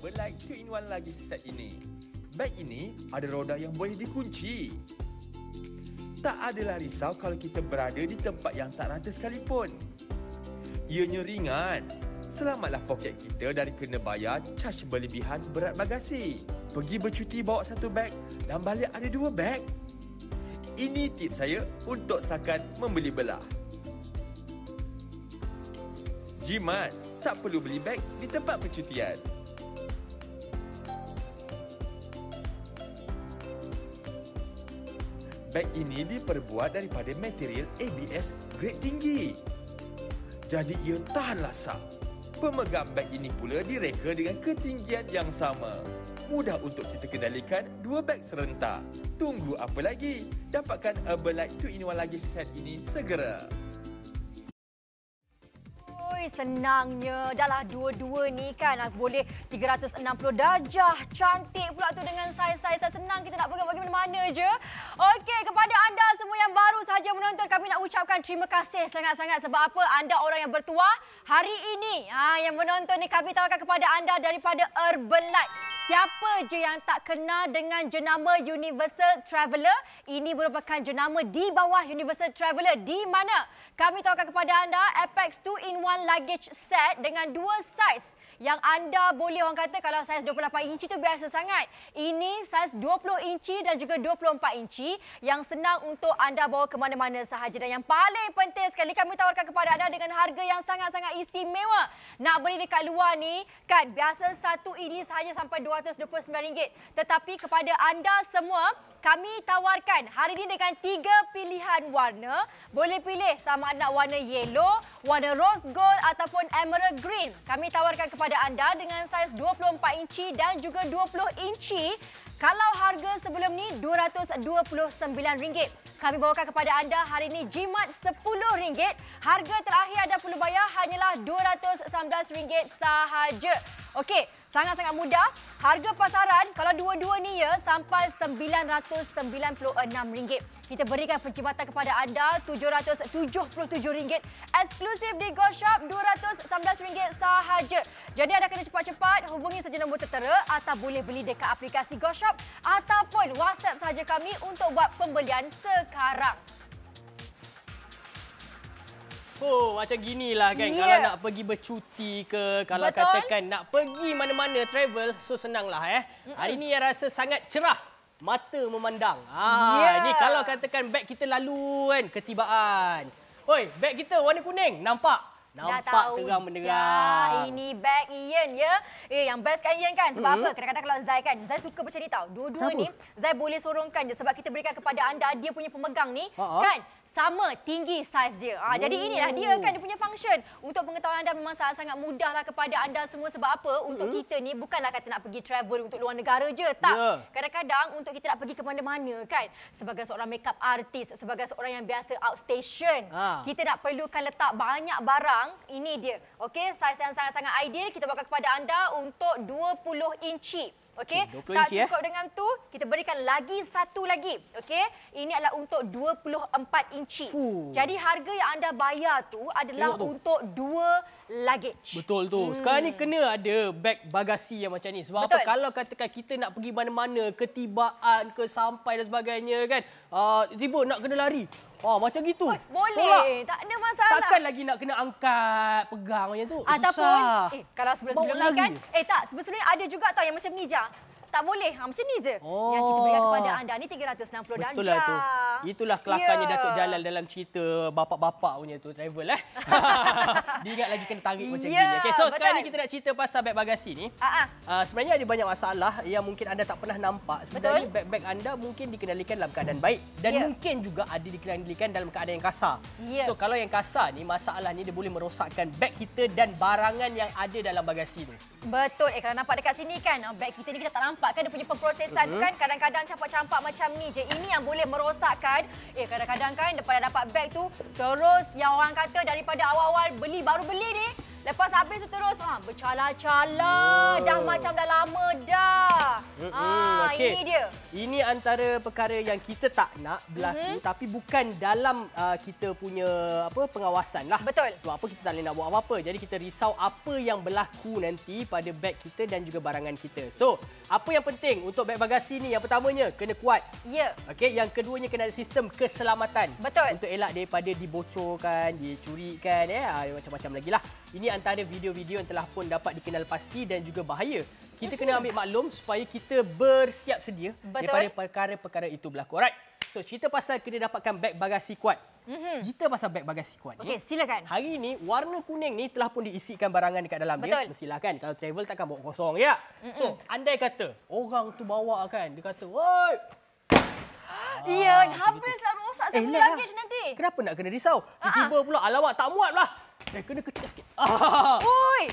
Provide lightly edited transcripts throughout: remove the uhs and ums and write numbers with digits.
Herbalife 2-in-1 Luggage Set ini. Beg ini ada roda yang boleh dikunci. Tak adalah risau kalau kita berada di tempat yang tak rata sekalipun. Ianya ringan. Selamatlah poket kita dari kena bayar caj berlebihan berat bagasi. Pergi bercuti bawa satu beg dan balik ada 2 beg. Ini tips saya untuk sakan membeli belah. Jimat, tak perlu beli beg di tempat percutian. Beg ini diperbuat daripada material ABS grade tinggi. Jadi ia tahan lasak. Pemegang beg ini pula direka dengan ketinggian yang sama. Mudah untuk kita kendalikan 2 beg serentak. Tunggu apa lagi? Dapatkan Herbalife 2-in-1 Luggage Set ini segera. Senangnya. Dahlah dua-dua ni kan boleh 360 darjah. Cantik pula tu dengan saiz-saiz senang kita nak pegang bagi mana-mana je. Okey, kepada anda semua yang baru sahaja menonton, kami nak ucapkan terima kasih sangat-sangat sebab apa? Anda orang yang bertuah hari ini. Yang menonton ni kami tawarkan kepada anda daripada Herbalife. Siapa je yang tak kenal dengan jenama Universal Traveller? Ini merupakan jenama di bawah Universal Traveller di mana kami tawarkan kepada anda Apex 2-in-1 Luggage Set dengan 2 saiz yang anda boleh, orang kata kalau saiz 28 inci tu biasa sangat. Ini saiz 20 inci dan juga 24 inci yang senang untuk anda bawa ke mana-mana sahaja. Dan yang paling penting sekali kami tawarkan kepada anda dengan harga yang sangat-sangat istimewa. Nak beli dekat luar ni kan biasa satu ini sahaja sampai RM229. Tetapi kepada anda semua kami tawarkan hari ini dengan 3 pilihan warna. Boleh pilih sama ada warna yellow, warna rose gold ataupun emerald green. Kami tawarkan kepada anda dengan saiz 24 inci dan juga 20 inci. Kalau harga sebelum ni RM229. Kami bawakan kepada anda hari ini jimat RM10. Harga terakhir anda perlu bayar hanyalah RM219 sahaja. Okey, sangat-sangat mudah. Harga pasaran kalau dua-dua ni ya sampai RM996. Kita berikan penjimatan kepada anda RM777. Eksklusif di GoShop RM219 sahaja. Jadi anda kena cepat-cepat hubungi saja nombor tertera atau boleh beli dekat aplikasi GoShop ataupun WhatsApp sahaja kami untuk buat pembelian sekarang. Oh, macam ginilah kan. Kalau nak pergi bercuti ke, kalau katakan nak pergi mana-mana travel, so senanglah Hari ni yang rasa sangat cerah. Mata memandang. Ini kalau katakan beg kita lalu kan, ketibaan. Oi, beg kita warna kuning. Nampak terang benderang. Ini beg Ian ya. Yang best kan Ian kan? Sebab apa? Kadang-kadang kalau Zai kan, Zai suka macam ni tau. Dua-dua ni Zai boleh sorongkan je sebab kita berikan kepada anda dia punya pemegang ni kan sama tinggi saiz dia. Jadi inilah dia kan dia punya function. Untuk pengetahuan anda memang sangat mudahlah kepada anda semua sebab apa? Untuk kita ni bukanlah kata nak pergi travel untuk luar negara je, tak. Kadang-kadang untuk kita nak pergi ke mana-mana kan. Sebagai seorang makeup artist, sebagai seorang yang biasa outstation, kita nak perlukan letak banyak barang. Ini dia. Okey, saiz yang sangat-sangat ideal kita bawa kepada anda untuk 20 inci. Okey, tak cukup dengan tu, kita berikan lagi satu lagi. Okey, ini adalah untuk 24 inci. Jadi harga yang anda bayar tu adalah untuk 2 luggage. Betul tu. Sekarang ni kena ada beg bagasi yang macam ni. Sebab apa? Kalau katakan kita nak pergi mana-mana, ketibaan ke sampai dan sebagainya kan, tiba nak kena lari. Macam gitu. Boleh. Tolak. Tak ada masalah. Takkan lagi nak kena angkat, pegang macam tu. Ataupun, susah. kalau sebelum-sebelum ni kan, sebelum-sebelum ni ada juga tau yang macam ni je. tak boleh. Macam ni je. Oh. Yang kita berikan kepada anda ni 360 darjah. Betul lah tu. Itulah kelakarnya Datuk Jalal dalam cerita bapak-bapak punya tu travel Dia ingat lagi kena tarik macam gini. Okey, so sekarang ni kita nak cerita pasal beg bagasi ni. Sebenarnya ada banyak masalah yang mungkin anda tak pernah nampak. Sebenarnya beg-beg anda mungkin dikendalikan dalam keadaan baik dan mungkin juga ada dikendalikan dalam keadaan yang kasar. So kalau yang kasar ni, masalah ni dia boleh merosakkan beg kita dan barangan yang ada dalam bagasi tu. Betul. Kalau nampak dekat sini kan, beg kita ni kita tak nampak kan dia punya pemprosesan tu kan. Kadang-kadang campak-campak macam ni je. Ini yang boleh merosakkan. Kadang-kadang kan lepas dah dapat beg tu, terus yang orang kata daripada awal-awal baru beli ni, lepas habis tu terus bercala-cala. Dah macam dah lama dah. Ini dia. Ini antara perkara yang kita tak nak berlaku tapi bukan dalam kita punya pengawasan lah. Betul. Sebab apa kita tak boleh nak buat apa-apa. Jadi kita risau apa yang berlaku nanti pada beg kita dan juga barangan kita. So, apa yang penting untuk beg bagasi ni? Yang pertamanya, kena kuat. Ya. Okey, yang keduanya kena ada sistem keselamatan. Betul. Untuk elak daripada dibocorkan, dicurikan, macam-macam lagi lah. Ini antara video-video yang telah pun dapat dikenal pasti dan juga bahaya. Kita kena ambil maklum supaya kita bersiap sedia daripada perkara-perkara itu berlaku. Alright. So, cerita pasal kena dapatkan beg bagasi kuat. Cerita pasal beg bagasi kuat ni. Okey, silakan. Hari ini, warna kuning ni telah pun diisikan barangan dekat dalam dia. Mestilah kan, kalau travel takkan bawa kosong, ya? So, andai kata, orang tu bawa kan, dia kata, "Woi, ya, habislah rosak sama luggage nanti." Kenapa nak kena risau? Tiba-tiba pula, alamak tak muat lah. Kena kecil sikit. Oi.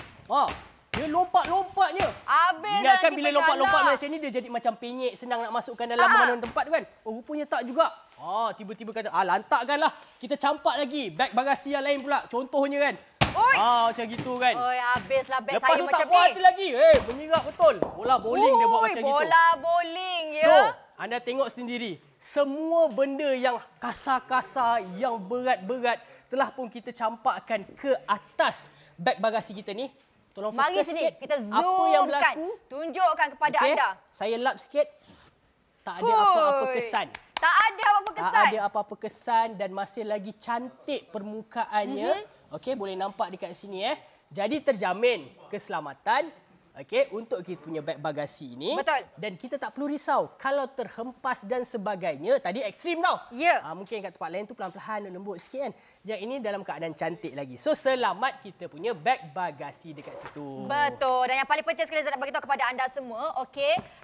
Dia lompat-lompatnya. Habis ingatkan bila lompat-lompat macam ni, dia jadi macam penyek, senang nak masukkan dalam mana-mana tempat tu kan. Rupanya tak juga. Tiba-tiba kata, lantakkanlah. Kita campak lagi beg bagasi yang lain pula. Contohnya kan. Macam gitu kan. Oi, habislah beg lepas saya tu macam ni. tak puas hati lagi. Menyerap betul. Bola bowling dia buat macam gitu. Bola bowling, ya. So, anda tengok sendiri. Semua benda yang kasar-kasar, yang berat-berat telah pun kita campakkan ke atas beg bagasi kita ni. Tolong fokus mari sini, sikit. kita zoomkan. Apa yang berlaku? Tunjukkan kepada anda. Saya lap sikit. Tak ada apa-apa kesan. Tak ada apa-apa kesan. Tak ada apa-apa kesan dan masih lagi cantik permukaannya. Okey, boleh nampak dekat sini Jadi terjamin keselamatan untuk kita punya beg bagasi ini. Betul. Dan kita tak perlu risau kalau terhempas dan sebagainya. Tadi ekstrim tau. Ya. Mungkin kat tempat lain tu pelan-pelan, lembut sikit kan. Yang ini dalam keadaan cantik lagi. So, selamat kita punya beg bagasi dekat situ. Betul. Dan yang paling penting sekali saya nak beritahu kepada anda semua,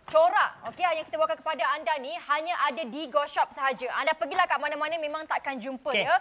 corak yang kita bawakan kepada anda ni hanya ada di Go Shop sahaja. Anda pergilah kat mana-mana memang takkan jumpa ya.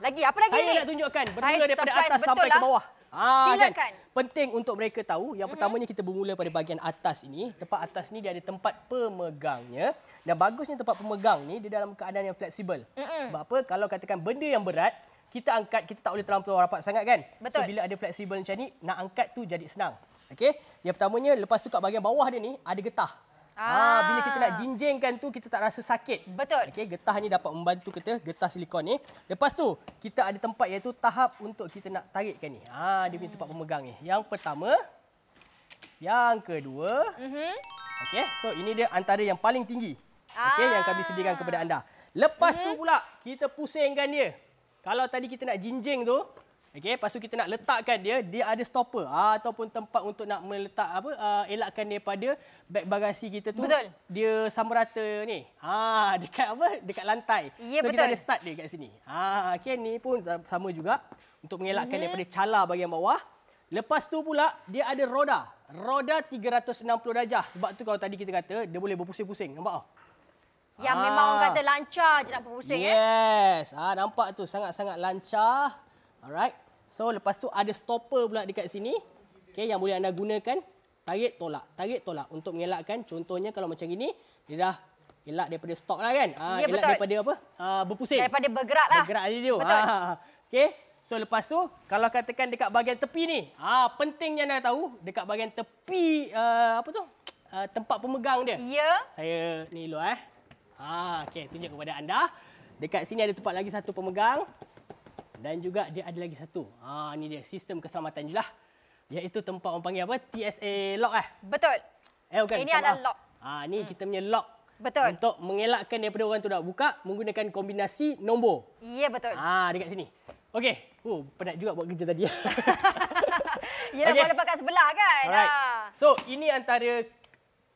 Lagi apa lagi saya ni? Saya nak tunjukkan bermula daripada atas sampai ke bawah. Silakan. Kan? Penting untuk mereka tahu. Yang pertamanya kita bermula pada bahagian atas ini. Tempat atas ni dia ada tempat pemegangnya. Dan bagusnya tempat pemegang ni dia dalam keadaan yang fleksibel. Sebab apa? Kalau katakan benda yang berat, kita angkat, kita tak boleh terlampau rapat sangat kan? Betul. So bila ada fleksibel macam ni, nak angkat tu jadi senang. Okey? Yang pertamanya, lepas tu kat bahagian bawah dia ni ada getah. Bila kita nak jinjingkan tu, kita tak rasa sakit. Betul. Getah ni dapat membantu kita, getah silikon ni. Lepas tu, kita ada tempat iaitu tahap untuk kita nak tarikkan ni. Dia punya tempat pemegang ni. Yang pertama, yang kedua. So ini dia antara yang paling tinggi. Yang kami sediakan kepada anda. Lepas tu pula, kita pusingkan dia. Kalau tadi kita nak jinjing tu, lepas tu kita nak letakkan dia, dia ada stopper ataupun tempat untuk nak meletak elakkan daripada beg bagasi kita tu. Betul. Dia sama rata ni. Dekat lantai. Ya, so betul. kita ada start dia kat sini. Ni pun sama juga untuk mengelakkan daripada cala bahagian bawah. Lepas tu pula dia ada roda. Roda 360 darjah. Sebab tu kalau tadi kita kata dia boleh berpusing-pusing. Nampak tak? Yang memang orang kata lancar je nak berpusing Yes. Nampak tu sangat-sangat lancar. Alright. So lepas tu ada stopper pula dekat sini. Yang boleh anda gunakan. Tarik tolak untuk mengelakkan. Contohnya kalau macam ini, dia dah elak daripada stop lah kan. Ya, elak betul. daripada apa? Berpusing. Daripada bergerak lah. Bergerak dia. Betul. So lepas tu kalau katakan dekat bahagian tepi ni, pentingnya anda tahu dekat bahagian tepi tempat pemegang dia. Ya. Saya ni dulu tunjuk kepada anda. Dekat sini ada tempat lagi satu pemegang. Dan juga dia ada lagi satu. Ni dia sistem keselamatan je lah. Iaitu tempat orang panggil apa? TSA lock Betul. Bukan. Ini adalah lock. Ni kita punya lock. Betul. Untuk mengelakkan daripada orang tu nak buka menggunakan kombinasi nombor. Ya, betul. Dekat sini. Okey. Penat juga buat kerja tadi. Yelah, boleh lepas kat sebelah kan. Alright. So, ini antara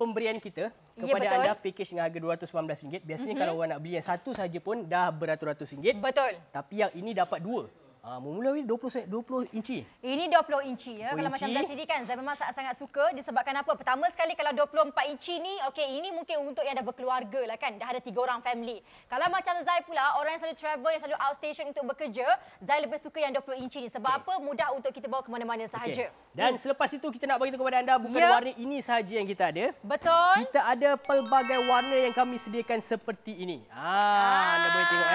pemberian kita Ya, kepada betul. anda package dengan harga RM219. Biasanya kalau orang nak beli yang satu saja pun dah beratus-ratus ringgit. Betul. Tapi yang ini dapat dua. Mula 20 inci. Ini 20 inci ya. 20 Kalau macam inci. Zai sendiri kan, Zai memang sangat suka disebabkan apa? Pertama sekali kalau 24 inci ni, okey, ini mungkin untuk yang dah berkeluarga lah kan. Dah ada 3 orang family. Kalau macam Zai pula, orang yang selalu travel, yang selalu outstation untuk bekerja, Zai lebih suka yang 20 inci ni. Sebab apa? Mudah untuk kita bawa ke mana-mana sahaja. Dan selepas itu kita nak beritahu kepada anda bukan Ya. warna ini sahaja yang kita ada. Betul. Kita ada pelbagai warna yang kami sediakan seperti ini. Anda boleh tengok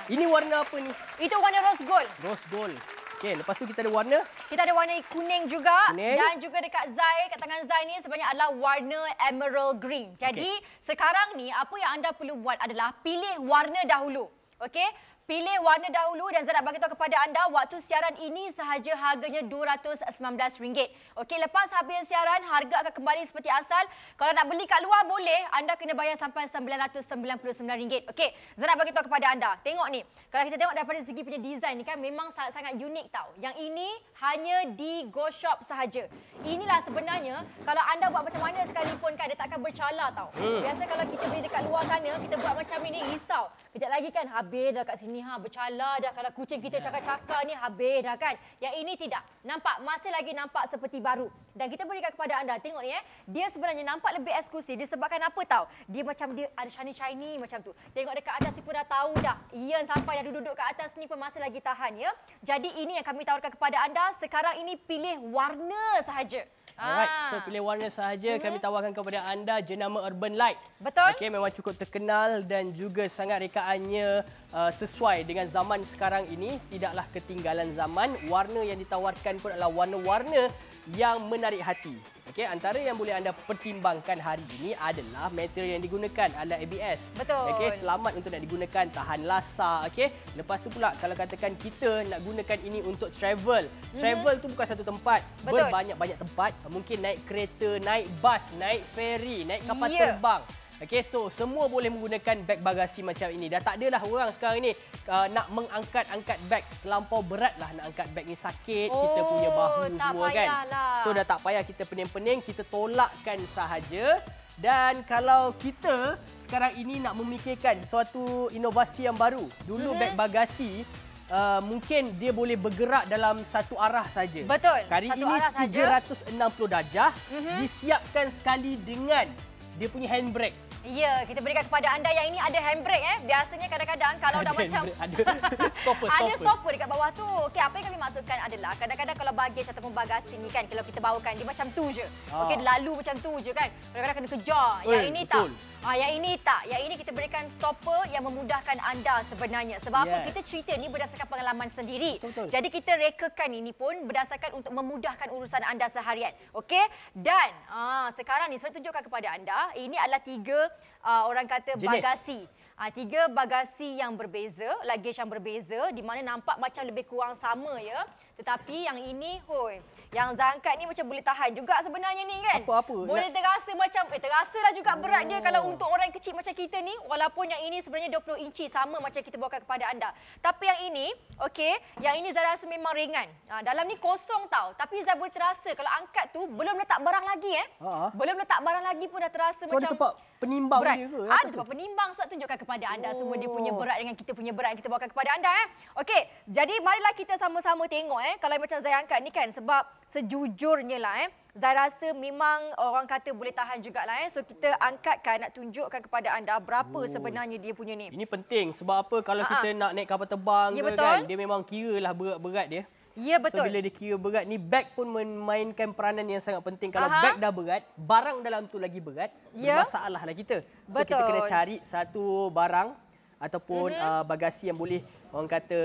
Ini warna apa ni? Itu warna rose gold. Rose gold. Okey, lepas tu kita ada warna Kita ada warna kuning juga. Kuning. Dan juga dekat Zai, kat tangan Zai ni sebenarnya adalah warna emerald green. Jadi sekarang ni apa yang anda perlu buat adalah pilih warna dahulu. Okey? Pilih warna dahulu dan Zai nak bagi tahu kepada anda waktu siaran ini sahaja harganya RM219. Okey, lepas habis siaran harga akan kembali seperti asal. Kalau nak beli kat luar boleh, anda kena bayar sampai RM999. Okey, Zai nak bagi tahu kepada anda. Tengok ni. Kalau kita tengok daripada segi punya design ni kan memang sangat-sangat unik tau. Yang ini hanya di Go Shop sahaja. Inilah sebenarnya kalau anda buat macam mana sekalipun kan dia takkan bercala tau. Biasa kalau kita beli dekat luar sana, kita buat macam ini risau. Kejap lagi kan habis dah kat sini bercala dah. Kalau kucing kita cakar-cakar ni habis dah kan. Yang ini tidak. Nampak masih lagi nampak seperti baru. Dan kita berikan kepada anda. Tengok ni dia sebenarnya nampak lebih eksklusif disebabkan apa tahu? Dia macam dia ada shiny-shiny macam tu. Tengok dekat atas ni pun dah tahu dah. Ian sampai dah duduk kat atas ni pun masih lagi tahan ya. Jadi ini yang kami tawarkan kepada anda. Sekarang ini pilih warna sahaja. Alright, so pilih warna sahaja kami tawarkan kepada anda jenama Urban Light. Betul. Okey, memang cukup terkenal dan juga sangat rekaannya sesuai dengan zaman sekarang ini. Tidaklah ketinggalan zaman. Warna yang ditawarkan pun adalah warna-warna yang menarik hati. Okey, antara yang boleh anda pertimbangkan hari ini adalah material yang digunakan adalah ABS. Betul. Okey, selamat untuk nak digunakan, tahan lasar. Okey, lepas tu pula kalau katakan kita nak gunakan ini untuk travel. Travel tu bukan satu tempat, Betul. berbanyak-banyak tempat. Mungkin naik kereta, naik bas, naik ferry, naik kapal Ya. terbang. Okey, so semua boleh menggunakan beg bagasi macam ini. Dah tak adalah orang sekarang ni nak mengangkat-angkat beg. Terlampau beratlah nak angkat beg ni, sakit kita punya bahu tak semua kan. payahlah. So dah tak payah kita pening-pening, kita tolakkan sahaja. Dan kalau kita sekarang ini nak memikirkan sesuatu inovasi yang baru. Dulu beg bagasi mungkin dia boleh bergerak dalam satu arah saja. Betul, Kali satu ini arah saja. 360 darjah disiapkan sekali dengan dia punya handbrake. Ya, kita berikan kepada anda yang ini ada handbrake Biasanya kadang-kadang kalau dah macam Ada stopper. ada stopper dekat bawah tu. Okey, apa yang kami maksudkan adalah kadang-kadang kalau baggage ataupun bagasi ni kan kalau kita bawakan dia macam tu je. Okey, lalu macam tu je kan. Kadang-kadang kena kejar. Yang ini betul. tak. Yang ini tak. Yang ini kita berikan stopper yang memudahkan anda sebenarnya. Sebab apa? Kita cerita ni berdasarkan pengalaman sendiri. Betul. Jadi kita rekakan ini pun berdasarkan untuk memudahkan urusan anda seharian. Okey? Dan sekarang ni saya tunjukkan kepada anda, ini adalah 3 orang kata jenis bagasi. 3 bagasi yang berbeza, luggage yang berbeza di mana nampak macam lebih kurang sama ya. Tetapi yang ini, yang Zai angkat ni macam boleh tahan juga sebenarnya ni kan. Apa-apa? Boleh terasa macam, terasa dah juga berat dia kalau untuk orang kecil macam kita ni. Walaupun yang ini sebenarnya 20 inci sama macam kita bawakan kepada anda. Tapi yang ini, yang ini Zai rasa memang ringan. Dalam ni kosong tau. Tapi Zai boleh terasa kalau angkat tu belum letak barang lagi Belum letak barang lagi pun dah terasa Kau macam ada tempat penimbang berat. dia ke? Ada tempat penimbang. Saya tunjukkan kepada anda semua dia punya berat dengan kita punya berat yang kita bawakan kepada anda. Okey, jadi marilah kita sama-sama tengok kalau macam Zai angkat ni kan. Sebab sejujurnya lah Zai rasa memang orang kata boleh tahan jugalah So kita angkatkan nak tunjukkan kepada anda berapa sebenarnya dia punya ni. Ini penting sebab apa kalau kita nak naik kapal terbang Ya, ke betul. kan, dia memang kiralah berat-berat dia. Ya, betul. So bila dia kira berat ni, beg pun memainkan peranan yang sangat penting. Kalau beg dah berat, barang dalam tu lagi berat, bermasalah lah kita. So kita kena cari satu barang ataupun bagasi yang boleh orang kata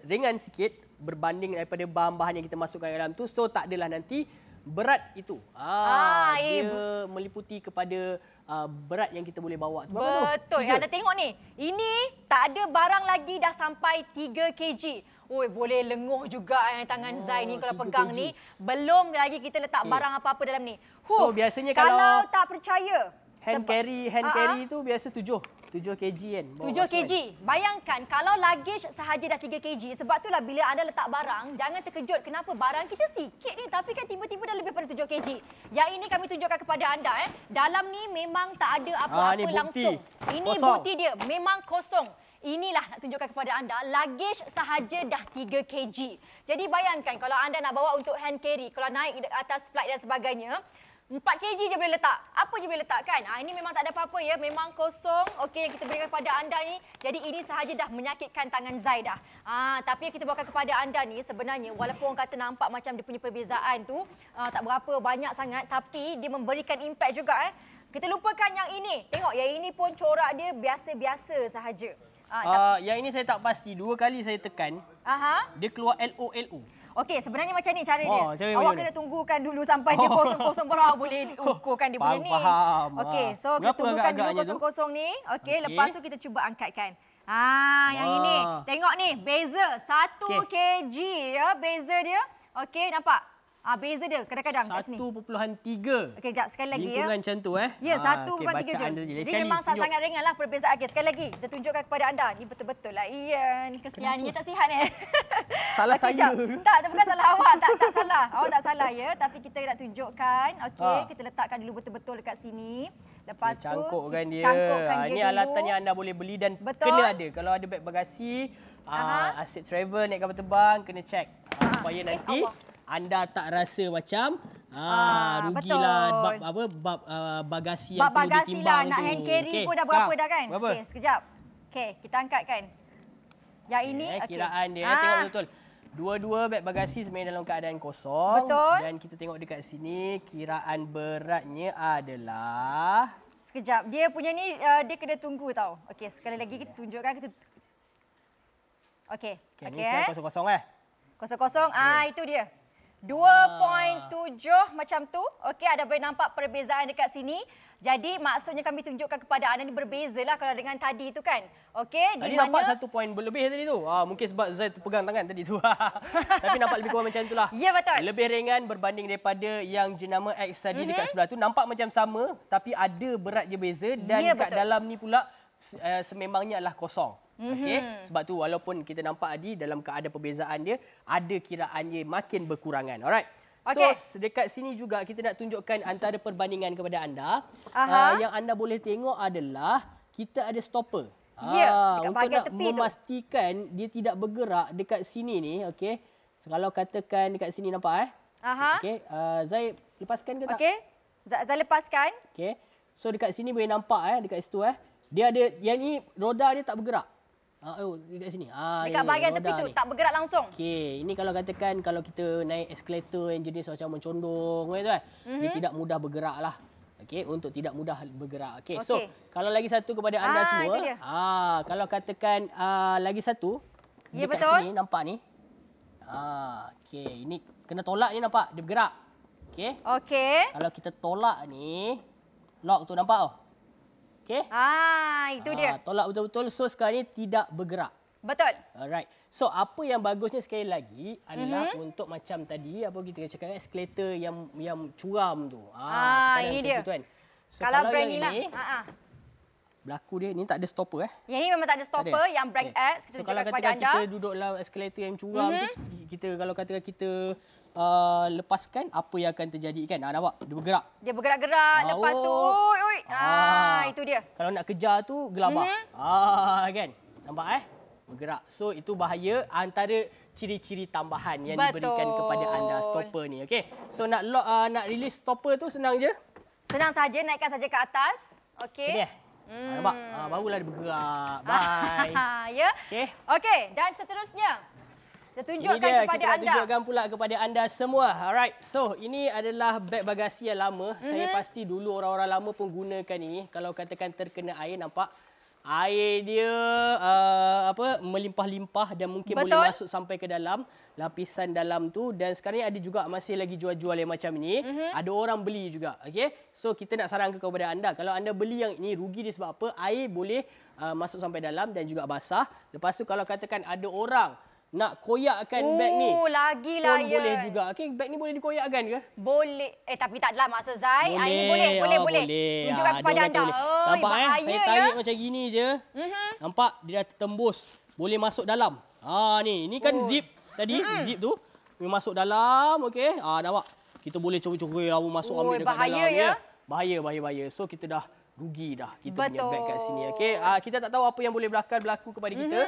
ringan sikit berbanding daripada bahan-bahan yang kita masukkan dalam tu. So tak adalah nanti berat itu. Dia meliputi kepada berat yang kita boleh bawa. Betul. Anda tengok ni. Ini tak ada barang lagi dah sampai 3 kg. Boleh lenguh juga tangan Zai ni kalau pegang ni. Belum lagi kita letak barang apa-apa dalam ni. So biasanya kalau tak percaya, hand carry tu biasa 7. 7 kg kan. 7 kg. Bayangkan kalau luggage sahaja dah 3 kg. Sebab itulah bila anda letak barang, jangan terkejut kenapa barang kita sikit ni tapi kan tiba-tiba dah lebih pada 7 kg. Yang ini kami tunjukkan kepada anda. Dalam ni memang tak ada apa-apa langsung. Ini bukti dia. Memang kosong. Inilah nak tunjukkan kepada anda, luggage sahaja dah 3 kg. Jadi bayangkan kalau anda nak bawa untuk hand carry, kalau naik atas flight dan sebagainya, 4 kg je boleh letak. Apa je boleh letak kan? Ini memang tak ada apa-apa ya. Memang kosong. Okey, yang kita berikan kepada anda ni. Jadi ini sahaja dah menyakitkan tangan Zai dah. Tapi yang kita bawakan kepada anda ni sebenarnya walaupun orang kata nampak macam dia punya perbezaan tu tak berapa banyak sangat, tapi dia memberikan impact juga. Kita lupakan yang ini. Tengok yang ini pun corak dia biasa-biasa sahaja. Yang ini saya tak pasti. 2 kali saya tekan. Dia keluar LOLO. Okey, sebenarnya macam ni cara dia. Awak kena tunggukan dulu sampai dia kosong-kosong baru awak boleh ukurkan dia punya ni. Okey, so kita tunggukan dulu kosong-kosong ni. Okey, lepas tu kita cuba angkatkan. Yang ini. Tengok ni, beza 1 kg ya beza dia. Okey, nampak? Beza dia kadang-kadang kat sini. 1.3. Okey, sekejap sekali lagi ya. Lingkungan macam tu Ya, 1.3 je. Jadi memang sangat ringan lah perbezaan. Okey, sekali lagi kita tunjukkan kepada anda. Ni betul-betul lah. Ian, kesian ni tak sihat Salah saya. Tak, bukan salah awak. Tak salah. Awak tak salah ya. Tapi kita nak tunjukkan. Okey, kita letakkan dulu betul-betul dekat sini. Lepas tu cangkukkan dia. Cangkukkan dia ini dulu. alatan yang anda boleh beli dan kena ada. Kalau ada beg bagasi, aset travel naik kapal terbang, kena check. Supaya nanti anda tak rasa macam rugilah bab bagasi yang perlu ditimbang tu. Nak hand carry pun dah berapa dah kan? Okey, sekejap. Okey, kita angkatkan. Yang ini kiraan dia tengok betul. Dua-dua beg bagasi sebenarnya dalam keadaan kosong. Betul. Dan kita tengok dekat sini kiraan beratnya adalah sekejap. Dia punya ni dia kena tunggu tau. Okey, sekali lagi kita tunjukkan Okey. Ni sekarang kosong-kosong Kosong-kosong. Itu dia. 2.7 macam tu. Okey, ada boleh nampak perbezaan dekat sini. Jadi maksudnya kami tunjukkan kepada anda ni berbezalah kalau dengan tadi tu kan. Okey, tadi nampak 1 poin berlebih tadi tu. Mungkin sebab Zai terpegang tangan tadi tu. Tapi nampak lebih kurang macam itulah. Ya, betul. Lebih ringan berbanding daripada yang jenama X tadi dekat sebelah tu. Nampak macam sama tapi ada berat je beza dan kat dalam ni pula sememangnya adalah kosong. Okey, sebab tu walaupun kita nampak tadi dalam keadaan perbezaan dia ada kiraannya makin berkurangan. Alright. So dekat sini juga kita nak tunjukkan antara perbandingan kepada anda. Yang anda boleh tengok adalah kita ada stopper. Untuk nak memastikan dia tidak bergerak dekat sini ni, okey. So, kalau katakan dekat sini nampak okey, Zai lepaskan ke tak? Okey. Zai lepaskan. Okey. So dekat sini boleh nampak dekat situ dia ada yang ni roda dia tak bergerak. Dekat sini. Dekat bahagian tepi tu tak bergerak langsung. Okey, ini kalau katakan kalau kita naik eskalator yang jenis macam mencondong tu dia tidak mudah bergerak lah. Okey, untuk tidak mudah bergerak. Okey, so kalau lagi satu kepada anda semua. Kalau katakan lagi satu dekat sini nampak ni. Okey, ini kena tolak ni nampak dia bergerak. Okey. Kalau kita tolak ni lock tu nampak oh. Okey. Itu dia. Tolak betul-betul. So sekarang ni tidak bergerak. Betul. Alright. So apa yang bagusnya sekali lagi adalah untuk macam tadi apa kita cakap eskalator yang curam tu. Ini dia. Tu, kan? So, kalau brand ni lah. Berlaku dia ni tak ada stopper Yang ni memang tak ada stopper yang brand X kita kalau kepada anda. Kita duduk dalam eskalator yang curam tu kita kalau katakan kita lepaskan apa yang akan terjadi kan? Nampak dia bergerak. Dia bergerak-gerak lepas tu itu dia. Kalau nak kejar tu gelabah. Kan? Nampak bergerak. So itu bahaya antara ciri-ciri tambahan yang diberikan kepada anda stopper ni. Okey. So nak release stopper tu senang je. Senang saja, naikkan saja ke atas. Okey. Sini nampak? Barulah dia bergerak. Bye. Ya. Okey, dan seterusnya kita tunjukkan kepada anda. Kita tunjukkan pula kepada anda semua. Alright. So, ini adalah beg bagasi yang lama. Saya pasti dulu orang-orang lama pun gunakan ini. Kalau katakan terkena air, nampak air dia melimpah-limpah dan mungkin boleh masuk sampai ke dalam lapisan dalam tu. Dan sekarang ni ada juga masih lagi jual-jual yang macam ini. Ada orang beli juga. Okay? So kita nak sarankan kepada anda, kalau anda beli yang ini rugi dia sebab apa? Air boleh masuk sampai dalam dan juga basah. Lepas tu kalau katakan ada orang nak koyakkan beg ni. Lagilah pun ya. boleh juga. Okey, beg ni boleh dikoyakkan ke? Boleh. Tapi tak adalah maksud Zai. Ini boleh. Tunjukkan kepada anda. Nampak bahaya saya tarik macam gini je. Nampak dia dah tertembus. Boleh masuk dalam. Ni kan zip tadi, zip tu. Dia masuk dalam, okey. Nampak. Kita boleh cuba-cuba masuk ambil dekat bahaya dalam ya. Bahaya. So kita dah rugi dah kita punya beg kat sini. Okey, kita tak tahu apa yang boleh berlaku kepada kita.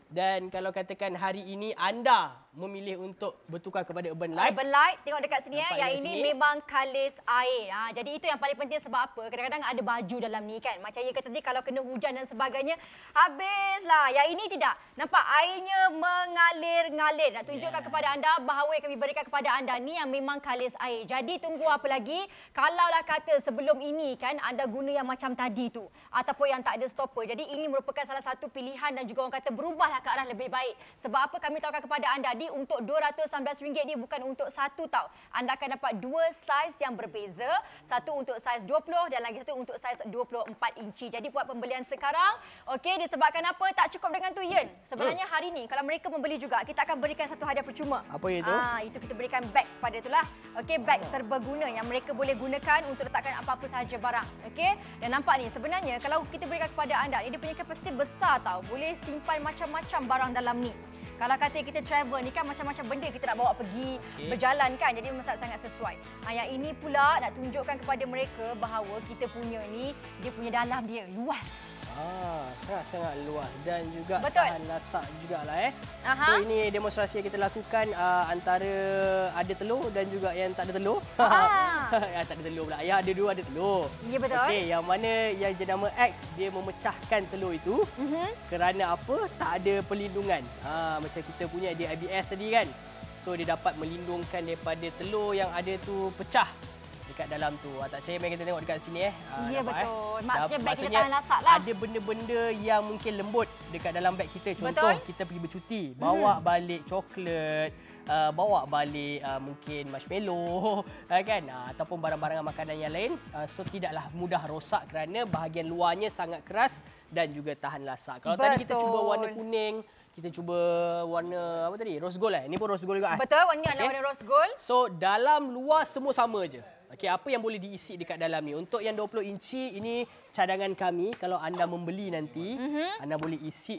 Dan kalau katakan hari ini anda memilih untuk bertukar kepada Urban Light. Urban Light, tengok dekat sini yang ini sini. memang kalis air. Jadi itu yang paling penting sebab apa? Kadang-kadang ada baju dalam ni kan. Macam yang kata tadi kalau kena hujan dan sebagainya, habislah. Yang ini tidak. Nampak airnya mengalir-ngalir. Nak tunjukkan kepada anda bahawa yang kami berikan kepada anda ni yang memang kalis air. Jadi tunggu apa lagi? Kalaulah kata sebelum ini kan anda guna yang macam tadi tu ataupun yang tak ada stopper. Jadi ini merupakan salah satu pilihan dan juga orang kata berubahlah ke arah lebih baik. Sebab apa kami tawarkan kepada anda di untuk RM219 ni bukan untuk satu tau. Anda akan dapat dua saiz yang berbeza. Satu untuk saiz 20 dan lagi satu untuk saiz 24 inci. Jadi buat pembelian sekarang. Okey, disebabkan apa? Tak cukup dengan tu Yen. Sebenarnya hari ni kalau mereka membeli juga, kita akan berikan satu hadiah percuma. Apa itu? Itu kita berikan beg pada itulah. Okey, beg serbaguna yang mereka boleh gunakan untuk letakkan apa-apa sahaja barang. Okey? Dan nampak ni sebenarnya kalau kita berikan kepada anda, dia punya kapasiti besar tau. Boleh simpan macam-macam barang dalam ni. Kalau kata kita travel ni kan macam-macam benda kita nak bawa pergi berjalan kan. Jadi sangat sesuai. Yang ini pula nak tunjukkan kepada mereka bahawa kita punya ni dia punya dalam dia luas. Sangat-sangat luas dan juga betul. Tahan lasak jugalah So ini demonstrasi yang kita lakukan antara ada telur dan juga yang tak ada telur. Yang tak ada telur pula. Yang ada dua ada telur. Ya betul. Okey, yang mana yang jenama X dia memecahkan telur itu kerana apa? Tak ada perlindungan. Macam kita punya di ABS tadi kan. So dia dapat melindungkan daripada telur yang ada tu pecah dekat dalam tu. Tak saya main kita tengok dekat sini Ya betul. Maksudnya beg kita Maksudnya tahan lasak lah. ada benda-benda yang mungkin lembut dekat dalam beg kita. Contoh kita pergi bercuti, bawa balik coklat, bawa balik mungkin marshmallow kan, ataupun barang-barang makanan yang lain. So tidaklah mudah rosak kerana bahagian luarnya sangat keras dan juga tahan lasak. Kalau tadi kita cuba warna kuning, kita cuba warna apa tadi? Rose gold Ini pun rose gold juga. Betul, warna rose gold. So dalam luar semua sama je. Okey, apa yang boleh diisi dekat dalam ni? Untuk yang 20 inci ini cadangan kami. Kalau anda membeli nanti, anda boleh isi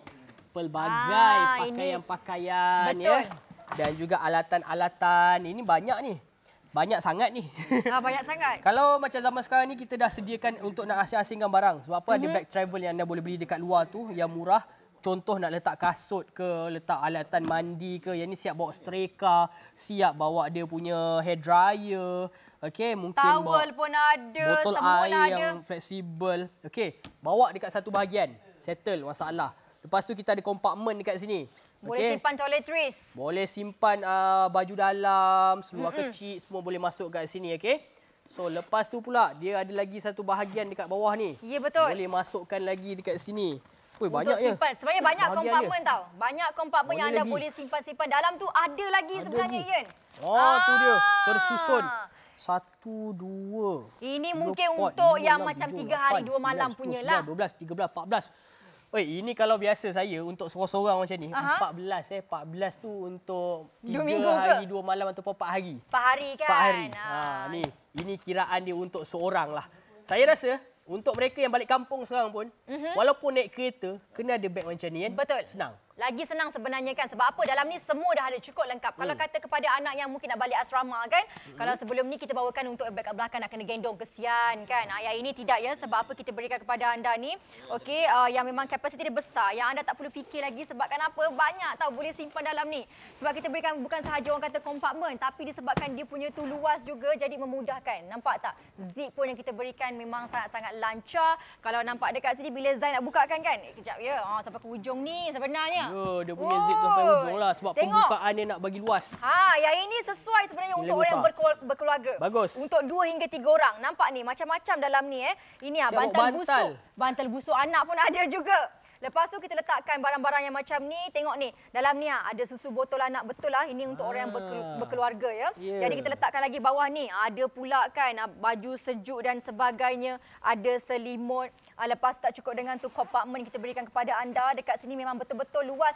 pelbagai pakaian-pakaian ya. Dan juga alatan-alatan. Ini banyak ni. Banyak sangat ni. Banyak sangat. Kalau macam zaman sekarang ni kita dah sediakan untuk nak asing-asingkan barang. Sebab apa? Ada bag travel yang anda boleh beli dekat luar tu yang murah. Contoh nak letak kasut ke, letak alatan mandi ke, yang ni siap bawa streka, siap bawa dia punya hair dryer. Okey, mungkin towel pun ada, botol air yang fleksibel. Okey, bawa dekat satu bahagian, settle masalah. Lepas tu kita ada kompartmen dekat sini. Boleh simpan toiletries. Boleh simpan baju dalam, seluar kecil, semua boleh masuk kat sini, okey. So lepas tu pula dia ada lagi satu bahagian dekat bawah ni. Ya betul. Boleh masukkan lagi dekat sini. Untuk simpan. Sebenarnya banyak kompartmen tau. Banyak kompartmen yang anda boleh simpan-simpan. Dalam tu ada lagi sebenarnya, Yen. Tu dia. Tersusun. 1, 2. Ini mungkin untuk yang macam 3 hari 2 malam punya lah. 12, 13, 14. Oi, ini kalau biasa saya untuk seorang-seorang macam ni, 14 14 tu untuk 3 hari 2 malam ataupun 4 hari. 4 hari kan. 4 hari. Ni, ini kiraan dia untuk seorang lah. Saya rasa untuk mereka yang balik kampung sekarang pun, walaupun naik kereta, kena ada beg macam ni kan. Betul. Senang. Lagi senang sebenarnya kan. Sebab apa? Dalam ni semua dah ada cukup lengkap. Kalau kata kepada anak yang mungkin nak balik asrama kan. Kalau sebelum ni kita bawakan untuk beg kat belakang nak kena gendong, kesian kan. Yang ini tidak ya. Sebab apa kita berikan kepada anda ni. Okey, yang memang kapasiti dia besar. Yang anda tak perlu fikir lagi sebabkan apa? Banyak tau boleh simpan dalam ni. Sebab kita berikan bukan sahaja orang kata kompartmen. Tapi disebabkan dia punya tu luas juga jadi memudahkan. Nampak tak? Zip pun yang kita berikan memang sangat-sangat lancar. Kalau nampak dekat sini bila Zain nak bukakan kan. Kejap ya. Sampai ke hujung ni sebenarnya. Dia punya zip sampai hujung lah sebab pembukaan dia nak bagi luas. Yang ini sesuai sebenarnya untuk orang yang berkeluarga. Bagus. Untuk 2 hingga 3 orang. Nampak ni macam-macam dalam ni Ini bantal busuk. Bantal busuk anak pun ada juga. Lepas tu kita letakkan barang-barang yang macam ni. Tengok ni, dalam ni ada susu botol anak betul lah. Ini untuk orang yang berkeluarga ya. Jadi kita letakkan lagi bawah ni. Ada pula kan baju sejuk dan sebagainya. Ada selimut. Lepas tak cukup dengan tu kompartmen kita berikan kepada anda. Dekat sini memang betul-betul luas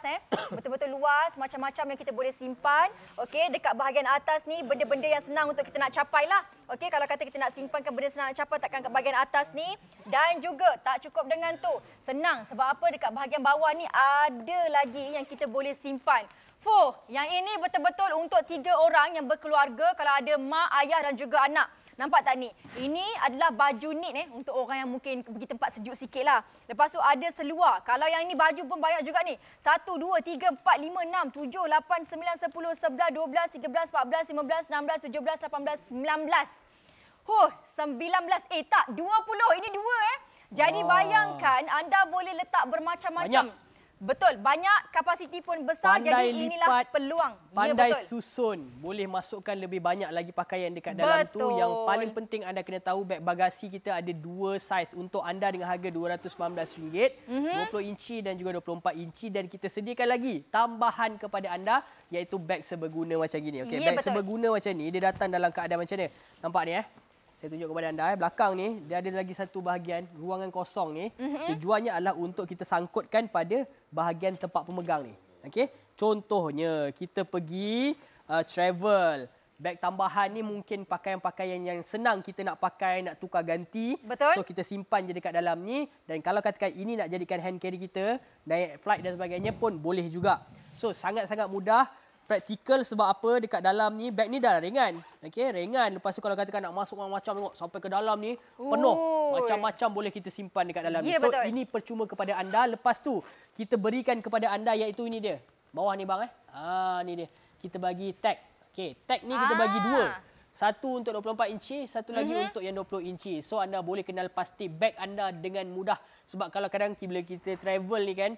betul-betul luas, macam-macam yang kita boleh simpan. Okey, dekat bahagian atas ni benda-benda yang senang untuk kita nak capai lah. Okey, kalau kata kita nak simpankan benda senang nak capai, takkan kat bahagian atas ni. Dan juga tak cukup dengan tu. Senang sebab apa, dekat bahagian bawah ni ada lagi yang kita boleh simpan. Yang ini betul-betul untuk 3 orang yang berkeluarga, kalau ada mak, ayah dan juga anak. Nampak tak ni? Ini adalah baju knit untuk orang yang mungkin pergi tempat sejuk sikit lah. Lepas tu ada seluar. Kalau yang ini baju pun banyak juga ni. 1, 2, 3, 4, 5, 6, 7, 8, 9, 10, 11, 12, 13, 14, 15, 16, 17, 18, 19. 19. Tak, 20. Ini 2 Jadi bayangkan anda boleh letak bermacam-macam. Betul, banyak kapasiti pun besar, pandai jadi inilah lipat, peluang. Pandai ya, betul. Susun, boleh masukkan lebih banyak lagi pakaian dekat dalam tu. Yang paling penting anda kena tahu, beg bagasi kita ada 2 saiz untuk anda dengan harga RM219, 20 inci dan juga 24 inci, dan kita sediakan lagi tambahan kepada anda iaitu beg seberguna macam gini. Okey, beg seberguna macam ni dia datang dalam keadaan macam ni. Nampak ni Saya tunjuk kepada anda. Belakang ni, dia ada lagi satu bahagian, ruangan kosong ni. Tujuannya adalah untuk kita sangkutkan pada bahagian tempat pemegang ni. Okey? Contohnya, kita pergi travel. Beg tambahan ni mungkin pakaian-pakaian yang senang kita nak pakai, nak tukar ganti. Betul. So, kita simpan je dekat dalam ni. Dan kalau katakan ini nak jadikan hand carry kita, naik flight dan sebagainya pun boleh juga. So, sangat-sangat mudah. Praktikal sebab apa, dekat dalam ni beg ni dah ringan. Okey, ringan. Lepas tu kalau katakan nak masuk macam-macam, tengok sampai ke dalam ni penuh. Macam-macam boleh kita simpan dekat dalam ni. So betul. Ini percuma kepada anda. Lepas tu kita berikan kepada anda iaitu ini dia. Bawah ni bang ni dia. Kita bagi tag. Okey, tag ni kita bagi 2. Satu untuk 24 inci, satu lagi untuk yang 20 inci. So anda boleh kenal pasti beg anda dengan mudah. Sebab kalau kadang bila kita travel ni kan,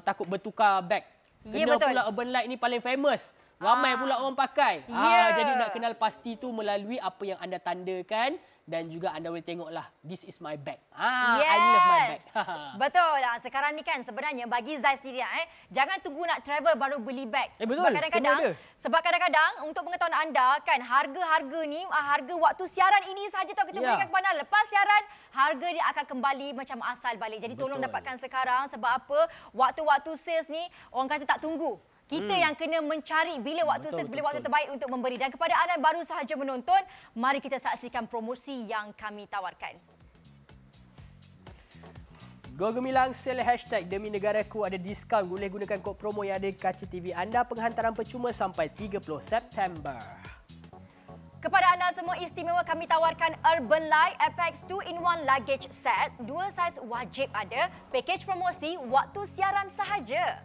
takut bertukar beg. Kena pula Urban Light ni paling famous. Ramai pula orang pakai. Jadi nak kenal pasti tu melalui apa yang anda tandakan. Dan juga anda boleh tengoklah, this is my bag. I love my bag. Betul lah. Sekarang ni kan sebenarnya bagi Zai sendiri, jangan tunggu nak travel baru beli bag. Betul. Sebab kadang-kadang untuk pengetahuan anda kan, harga-harga ni, harga waktu siaran ini saja tau kita berikan kepada anda. Lepas siaran, harga dia akan kembali macam asal balik. Jadi tolong dapatkan sekarang. Sebab apa? Waktu-waktu sales ni, orang kata tak tunggu. Kita yang kena mencari bila waktu sales, bila waktu terbaik untuk memberi. Dan kepada anda yang baru sahaja menonton, mari kita saksikan promosi yang kami tawarkan. Go Gemilang sale hashtag Demi Negaraku ada diskaun. Boleh gunakan kod promo yang ada di kaca TV anda. Penghantaran percuma sampai 30 September. Kepada anda semua istimewa, kami tawarkan Urban Light FX 2-in-1 Luggage Set. 2 saiz wajib ada. Pakej promosi waktu siaran sahaja.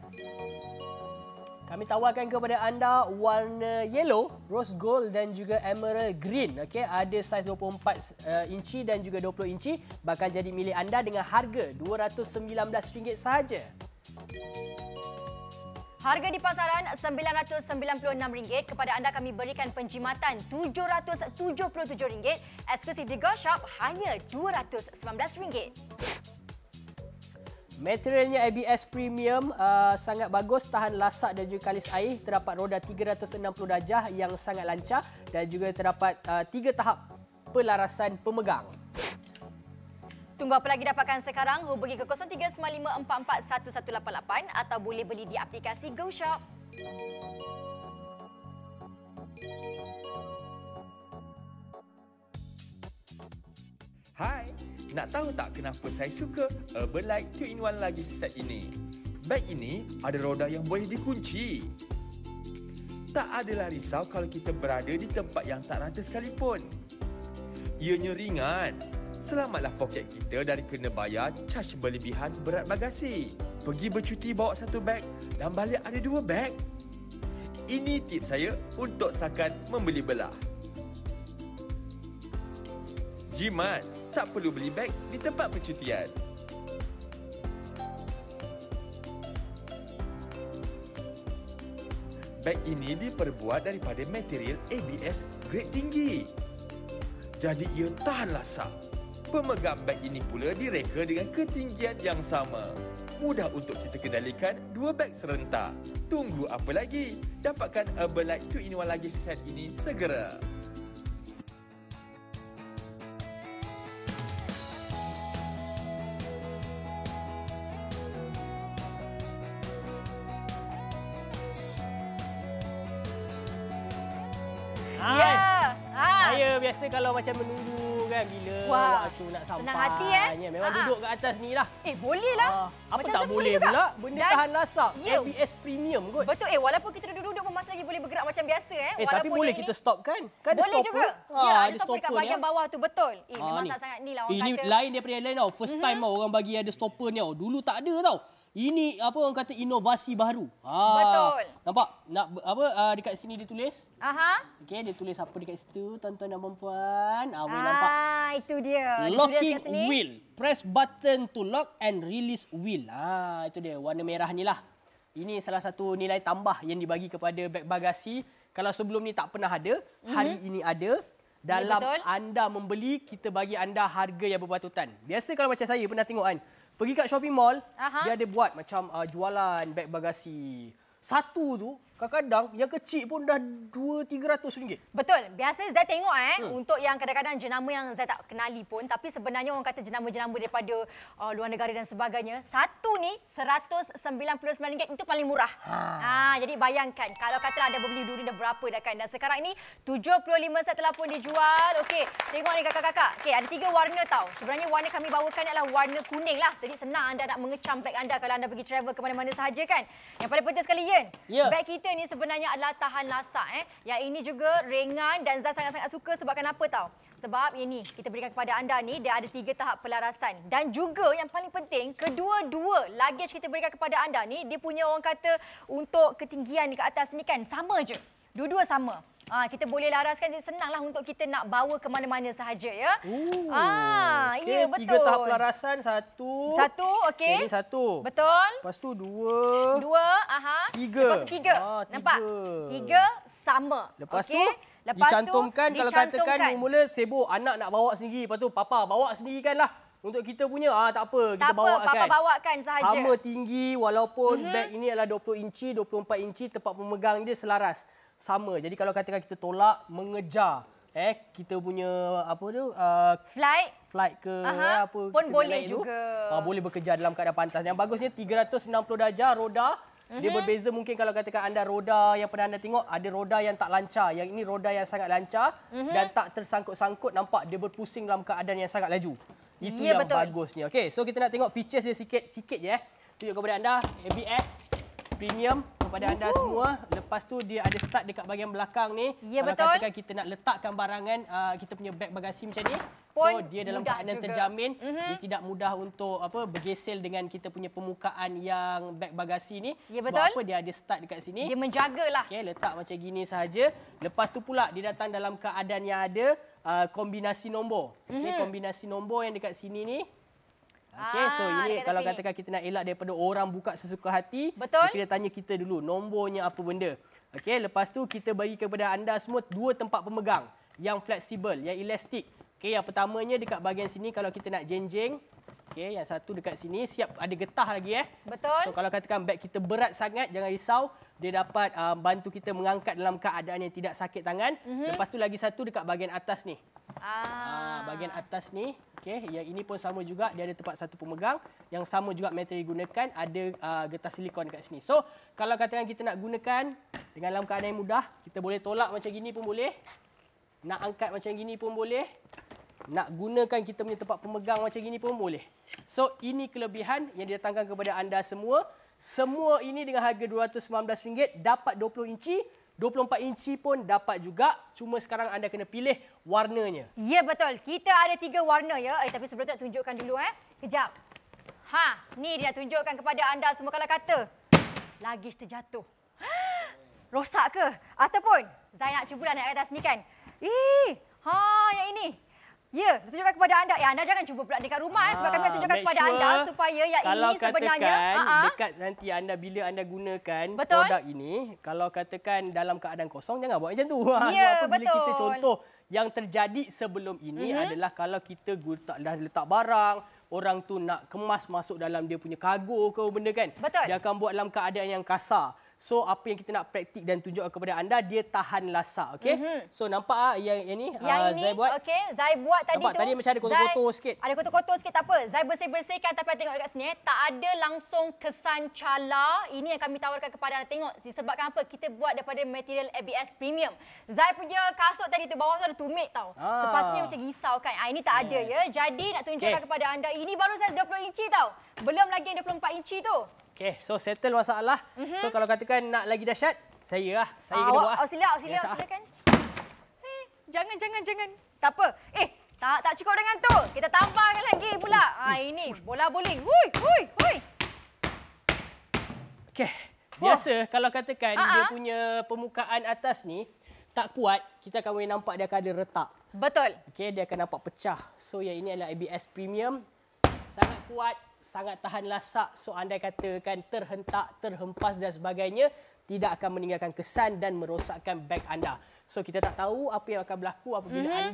Kami tawarkan kepada anda warna yellow, rose gold dan juga emerald green. Okey, ada saiz 24 inci dan juga 20 inci. Bakal jadi milik anda dengan harga RM219 sahaja. Harga di pasaran RM996. Kepada anda kami berikan penjimatan RM777. Eksklusif di Go Shop hanya RM219. Materialnya ABS Premium, sangat bagus, tahan lasak dan juga kalis air. Terdapat roda 360 darjah yang sangat lancar dan juga terdapat 3 tahap pelarasan pemegang. Tunggu apa lagi, dapatkan sekarang. Hubungi ke 0395441188 atau boleh beli di aplikasi Go Shop. Hai, nak tahu tak kenapa saya suka Urban Light 2-in-1 Luggage Set ini? Beg ini ada roda yang boleh dikunci. Tak adalah risau kalau kita berada di tempat yang tak rata sekalipun. Ianya ringan. Selamatlah poket kita dari kena bayar caj berlebihan berat bagasi. Pergi bercuti bawa 1 beg dan balik ada 2 beg. Ini tips saya untuk sakan membeli belah. Jimat, tak perlu beli beg di tempat percutian. Beg ini diperbuat daripada material ABS grade tinggi. Jadi ia tahan lasak. Pemegang beg ini pula direka dengan ketinggian yang sama. Mudah untuk kita kendalikan dua beg serentak. Tunggu apa lagi? Dapatkan Herbalife 2-in-1 Luggage Set ini segera. Saya biasa kalau macam menunggu kan bila waktu nak sampai. Senang hati Memang duduk kat atas ni lah. Boleh lah. Apa Macam tak boleh juga. pula? Benda tahan lasak. Ya. ABS Premium kot. Betul. Walaupun kita duduk-duduk pun masih lagi boleh bergerak macam biasa. Tapi boleh kita stop kan? Kan ada boleh stopper. juga. Ya, ada stopper dekat ni, bahagian bawah tu. Betul. Memang ni. sangat ni lah orang Ini kata. lain daripada yang lain tau. First time tau orang bagi ada stopper ni tau. Dulu tak ada tau. Ini apa orang kata inovasi baru. Betul. Nampak? Nak dekat sini dia tulis. Okey, dia tulis apa dekat situ, tuan-tuan dan puan-puan. Boleh nampak. Itu dia. Locking wheel. Press button to lock and release wheel. Itu dia warna merah ni lah. Ini salah satu nilai tambah yang dibagi kepada beg bagasi. Kalau sebelum ni tak pernah ada, hari ini ada. Dalam anda membeli, kita bagi anda harga yang berpatutan. Biasa kalau macam saya pernah tengok kan, pergi kat shopping mall, dia ada buat macam jualan beg bagasi. Satu tu, kadang-kadang yang kecil pun dah RM200-300. Betul. Biasa Zai tengok untuk yang kadang-kadang jenama yang Zai tak kenali pun, tapi sebenarnya orang kata jenama-jenama daripada luar negara dan sebagainya. Satu ni RM199 itu paling murah. Jadi bayangkan kalau kata anda berbeli dulu dah berapa dah kan. Dan sekarang ini 75 set telah pun dijual. Okey, tengok ni kakak-kakak. Okey, ada 3 warna tau. Sebenarnya warna kami bawakan adalah warna kuning lah. Jadi senang anda nak mengecam beg anda kalau anda pergi travel ke mana-mana sahaja kan. Yang paling penting sekali beg kita ni sebenarnya adalah tahan lasak. Yang ini juga ringan dan Zai sangat-sangat suka sebab kenapa tahu? Sebab ini kita berikan kepada anda ni dia ada 3 tahap pelarasan. Dan juga yang paling penting, kedua-dua luggage kita berikan kepada anda ni dia punya orang kata untuk ketinggian ke atas ni kan sama je. Dua-dua sama. Kita boleh laraskan, jadi senanglah untuk kita nak bawa ke mana-mana sahaja ya. Ya betul. 3 tahap pelarasan, satu, okey. Ini satu. Betul. Lepas tu dua, 3. Lepas tu 3. Nampak? 3 sama. Lepas tu Lepas dicantumkan kalau katakan mula sibuk anak nak bawa sendiri, lepas tu papa bawa sendiri kan lah. Untuk kita punya tak apa, kita bawakan. Papa bawakan sahaja. Sama tinggi walaupun beg ini adalah 20 inci, 24 inci, tempat pemegang dia selaras. Sama. Jadi kalau katakan kita tolak mengejar kita punya apa tu flight ke apa pun boleh juga. Boleh bekerja dalam keadaan pantas. Yang bagusnya 360 darjah roda. Dia berbeza mungkin kalau katakan anda roda yang pernah anda tengok ada roda yang tak lancar. Yang ini roda yang sangat lancar dan tak tersangkut-sangkut, nampak dia berpusing dalam keadaan yang sangat laju. Itu yang bagusnya. Okey, so kita nak tengok features dia sikit je tunjuk kepada anda ABS Premium kepada anda semua. Lepas tu dia ada start dekat bahagian belakang ni. Kalau katakan kita nak letakkan barangan kita punya beg bagasi macam ni. So dia dalam keadaan terjamin. Dia tidak mudah untuk bergesel dengan kita punya permukaan yang beg bagasi ni. Sebab apa dia ada start dekat sini. Dia menjagalah. Okey, letak macam gini sahaja. Lepas tu pula dia datang dalam keadaan yang ada kombinasi nombor. Okey, kombinasi nombor yang dekat sini ni. Okey, so ini kalau katakan kita nak elak daripada orang buka sesuka hati, kita tanya kita dulu nombornya apa benda. Okey, lepas tu kita bagi kepada anda semua 2 tempat pemegang yang fleksibel, yang elastik. Okey, yang pertamanya dekat bahagian sini kalau kita nak jenjeng. Okey, yang satu dekat sini siap ada getah lagi Betul. So kalau katakan beg kita berat sangat, jangan risau, dia dapat bantu kita mengangkat dalam keadaan yang tidak sakit tangan. Lepas tu lagi satu dekat bahagian atas ni. Bahagian atas ni, okey, yang ini pun sama juga, dia ada tempat satu pemegang, yang sama juga material digunakan, ada getah silikon kat sini. So, kalau katakan kita nak gunakan dengan dalam keadaan yang mudah, kita boleh tolak macam gini pun boleh. Nak angkat macam gini pun boleh. Nak gunakan kita punya tempat pemegang macam gini pun boleh. So, ini kelebihan yang didatangkan kepada anda semua. Semua ini dengan harga RM219, dapat 20 inci. 24 inci pun dapat juga. Cuma sekarang anda kena pilih warnanya. Ya, betul. Kita ada 3 warna ya. Tapi sebelum tu nak tunjukkan dulu Kejap. Ni dia tunjukkan kepada anda semua kalau kata luggage terjatuh. Rosak ke? Ataupun Zai nak cuba naik atas ni kan. Yang ini. Ya, tunjukkan kepada anda. Anda jangan cuba pula dekat rumah sebab kami nak tunjukkan kepada anda supaya yang kalau ini sebenarnya dekat nanti anda bila anda gunakan betul. produk ini, kalau katakan dalam keadaan kosong jangan buat macam tu. Ya, sebab apa bila betul. kita contoh yang terjadi sebelum ini adalah kalau kita dah letak barang, orang tu nak kemas masuk dalam dia punya kargo ke benda kan. Betul. Dia akan buat dalam keadaan yang kasar. So apa yang kita nak praktik dan tunjukkan kepada anda, dia tahan lasak, okey? So nampak yang ni Zai buat. Okey, Zai buat tadi nampak, tu. tadi macam ada kotor-kotor sikit. Ada kotor-kotor sikit, tak apa. Zai bersih-bersihkan, tapi tengok dekat sini tak ada langsung kesan cala. Ini yang kami tawarkan kepada anda. Tengok disebabkan apa? Kita buat daripada material ABS premium. Zai punya kasut tadi tu bawah tu ada tumit tau. Sepatutnya macam risau kan. Ini tak ada ya. Jadi nak tunjukkan kepada anda, ini baru saiz 20 inci tau. Belum lagi yang 24 inci tu. Okey, so settle masalah. So kalau katakan nak lagi dahsyat, saya kena buat. Auxilia, silakan. Jangan. Tak apa. Tak cukup dengan tu. Kita tambahkan lagi pula. Ini bola bowling. Hui. Okey. Biasa kalau katakan dia punya permukaan atas ni tak kuat, kita akan boleh nampak dia akan ada retak. Betul. Okey, dia akan nampak pecah. So yang ini adalah ABS premium. Sangat kuat, sangat tahan lasak. So andai katakan terhentak, terhempas dan sebagainya, tidak akan meninggalkan kesan dan merosakkan beg anda. So kita tak tahu apa yang akan berlaku apabila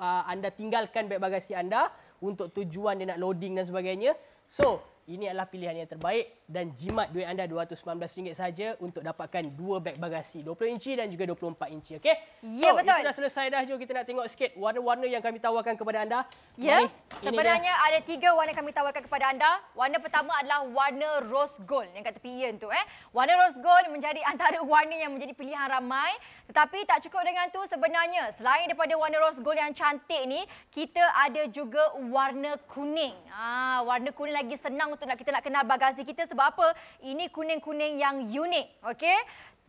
anda tinggalkan beg bagasi anda untuk tujuan dia nak loading dan sebagainya. So ini adalah pilihan yang terbaik dan jimat duit anda RM219 saja untuk dapatkan 2 beg bagasi 20 inci dan juga 24 inci. Okey? Ya, betul. Itu dah selesai dah. Jom kita nak tengok sikit warna-warna yang kami tawarkan kepada anda. Ya, sebenarnya ada 3 warna yang kami tawarkan kepada anda. Warna pertama adalah warna rose gold yang kat tepi Ian tu. Warna rose gold menjadi antara warna yang menjadi pilihan ramai. Tetapi tak cukup dengan tu sebenarnya. Selain daripada warna rose gold yang cantik ni, kita ada juga warna kuning. Warna kuning lagi senang untuk kita nak kenal bagasi kita sebab apa? Ini kuning-kuning yang unik. Okey?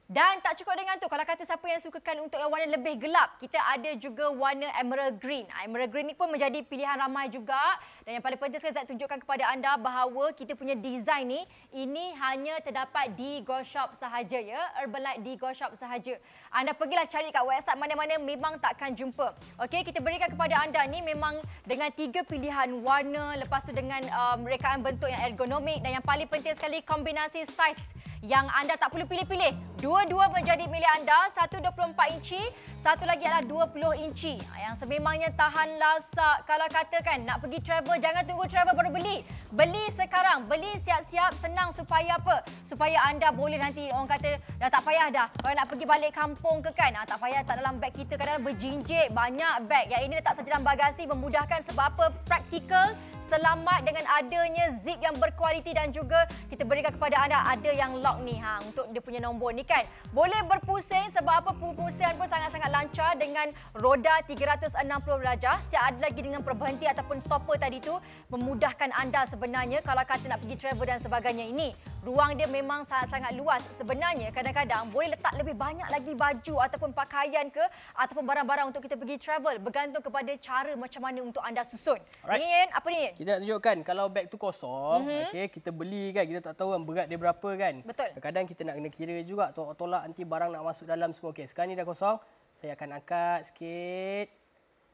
Dan tak cukup dengan tu, kalau kata siapa yang sukakan untuk yang warna lebih gelap, kita ada juga warna emerald green. Emerald green ni pun menjadi pilihan ramai juga. Dan yang paling penting sekali saya tunjukkan kepada anda bahawa kita punya design ni, ini hanya terdapat di Go Shop sahaja ya. Herbalife di Go Shop sahaja. Anda pergilah cari kat website mana-mana memang takkan jumpa. Okey, kita berikan kepada anda ni memang dengan 3 pilihan warna, lepas tu dengan rekaan bentuk yang ergonomik dan yang paling penting sekali kombinasi saiz yang anda tak perlu pilih-pilih. Dua-dua menjadi milik anda. Satu 24 inci, satu lagi adalah 20 inci. Yang sememangnya tahan lasak. Kalau katakan nak pergi travel, jangan tunggu travel baru beli. Beli sekarang. Beli siap-siap, senang supaya apa? Supaya anda boleh nanti orang kata dah tak payah dah. Kalau nak pergi balik kampung ke kan, tak payah tak dalam beg kita. Kadang-kadang berjinjit, banyak beg. Yang ini letak saja dalam bagasi memudahkan sebab apa? Praktikal. Selamat dengan adanya zip yang berkualiti dan juga kita berikan kepada anda ada yang lock ni untuk dia punya nombor ni kan. Boleh berpusing sebab apa pengurusan pun sangat-sangat lancar dengan roda 360 darjah. Siap ada lagi dengan perberhenti ataupun stopper tadi tu memudahkan anda sebenarnya kalau kata nak pergi travel dan sebagainya ini. Ruang dia memang sangat-sangat luas. Sebenarnya kadang-kadang boleh letak lebih banyak lagi baju ataupun pakaian ke ataupun barang-barang untuk kita pergi travel bergantung kepada cara macam mana untuk anda susun. Ni apa ni? Kita nak tunjukkan kalau beg tu kosong, okey, kita beli kan, kita tak tahu kan berat dia berapa kan. Betul. Kadang-kadang kita nak kena kira juga, tolak nanti barang nak masuk dalam semua. Okey, sekarang ni dah kosong. Saya akan angkat sikit.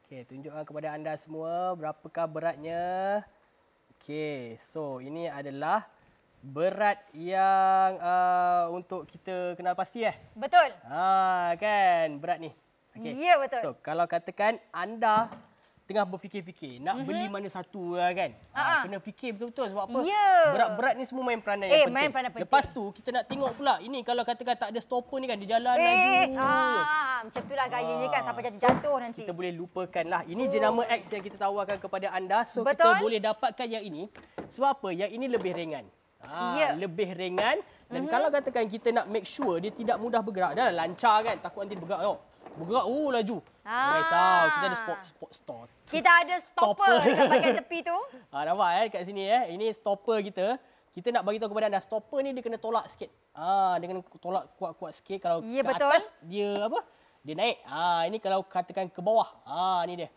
Okey, tunjukkan kepada anda semua berapakah beratnya. Okey, so ini adalah berat yang untuk kita kenal pasti Betul. Kan berat ni. Okey. Ya, betul. So kalau katakan anda tengah berfikir-fikir nak beli mana satu kan. Kena fikir betul-betul sebab apa? Berat-berat ni semua main peranan yang penting. Main peranan penting. Lepas tu kita nak tengok pula ini kalau katakan tak ada stopper ni kan dia jalan laju. Macam itulah gayanya kan sampai jatuh nanti. Kita boleh lupakanlah. Ini jenama X yang kita tawarkan kepada anda. So betul. Kita boleh dapatkan yang ini. Sebab apa? Yang ini lebih ringan. Lebih ringan dan kalau katakan kita nak make sure dia tidak mudah bergerak, dah lancar kan, takut nanti bergerak tau. Bergerak laju. Risau, kita ada stop. Kita ada stopper dekat bahagian tepi tu. Nampak kat sini ini stopper kita. Kita nak bagi tahu kepada anda stopper ni dia kena tolak sikit. Dia kena tolak kuat-kuat sikit kalau ke atas dia apa? Dia naik. Ini kalau katakan ke bawah. Ni dia.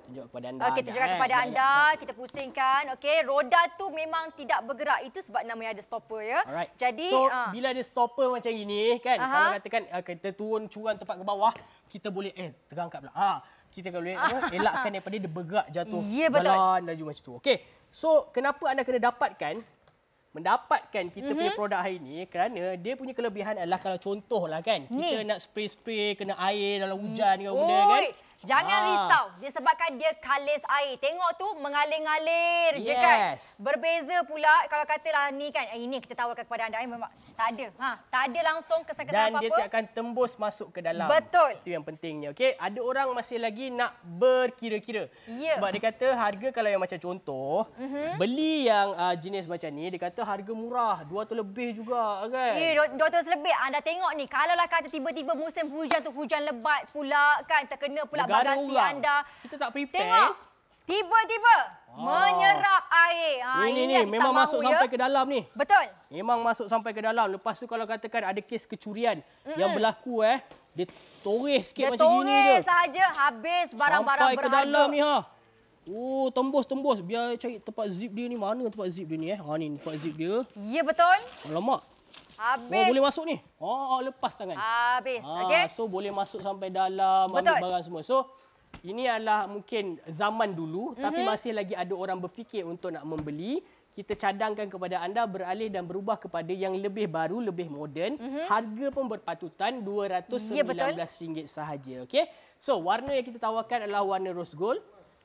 Tunjuk kepada anda. Okey, tunjukkan kepada anda. Kita pusingkan. Okey, roda tu memang tidak bergerak. Itu sebab namanya ada stopper ya. Alright. Jadi, so, bila ada stopper macam ini kan, kalau katakan kita turun curan tempat ke bawah, kita boleh terangkat pula. kita boleh elakkan daripada dia bergerak jatuh. Ya, betul. Jalan laju macam tu. Okey. So, kenapa anda kena mendapatkan kita punya produk hari ini kerana dia punya kelebihan adalah kalau contohlah kan kita nak spray kena air dalam hujan ke benda kan. Jangan risau disebabkan dia kalis air. Tengok tu mengalir-ngalir je kan. Berbeza pula kalau katalah ni kan ini kita tawarkan kepada anda memang tak ada. Tak ada langsung kesan-kesan apa-apa. Dan dia tak akan tembus masuk ke dalam. Betul. Itu yang pentingnya. Okey, ada orang masih lagi nak berkira-kira. Sebab dia kata harga kalau yang macam contoh beli yang jenis macam ni dia kata harga murah, 200 lebih juga kan. 200 lebih. Anda tengok ni, kalaulah kata tiba-tiba musim hujan tu hujan lebat pula kan, terkena pula bagasi anda. Kita tak prepare. Tengok. Tiba-tiba menyerap air. Ini memang masuk sampai ke dalam ni. Betul. Memang masuk sampai ke dalam. Lepas tu kalau katakan ada kes kecurian yang berlaku dia toreh sikit macam gini je. Dia toreh saja habis barang-barang berharga. Sampai ke dalam ni Oh, tembus. Biar cari tempat zip dia ni. Mana tempat zip dia ni ni tempat zip dia. Ya, betul. Alamak. Habis. Boleh masuk ni. Lepas tangan. Habis. Okey. So boleh masuk sampai dalam, ambil barang semua. So ini adalah mungkin zaman dulu tapi masih lagi ada orang berfikir untuk nak membeli. Kita cadangkan kepada anda beralih dan berubah kepada yang lebih baru, lebih moden. Harga pun berpatutan RM219 sahaja. Okey. So warna yang kita tawarkan adalah warna rose gold,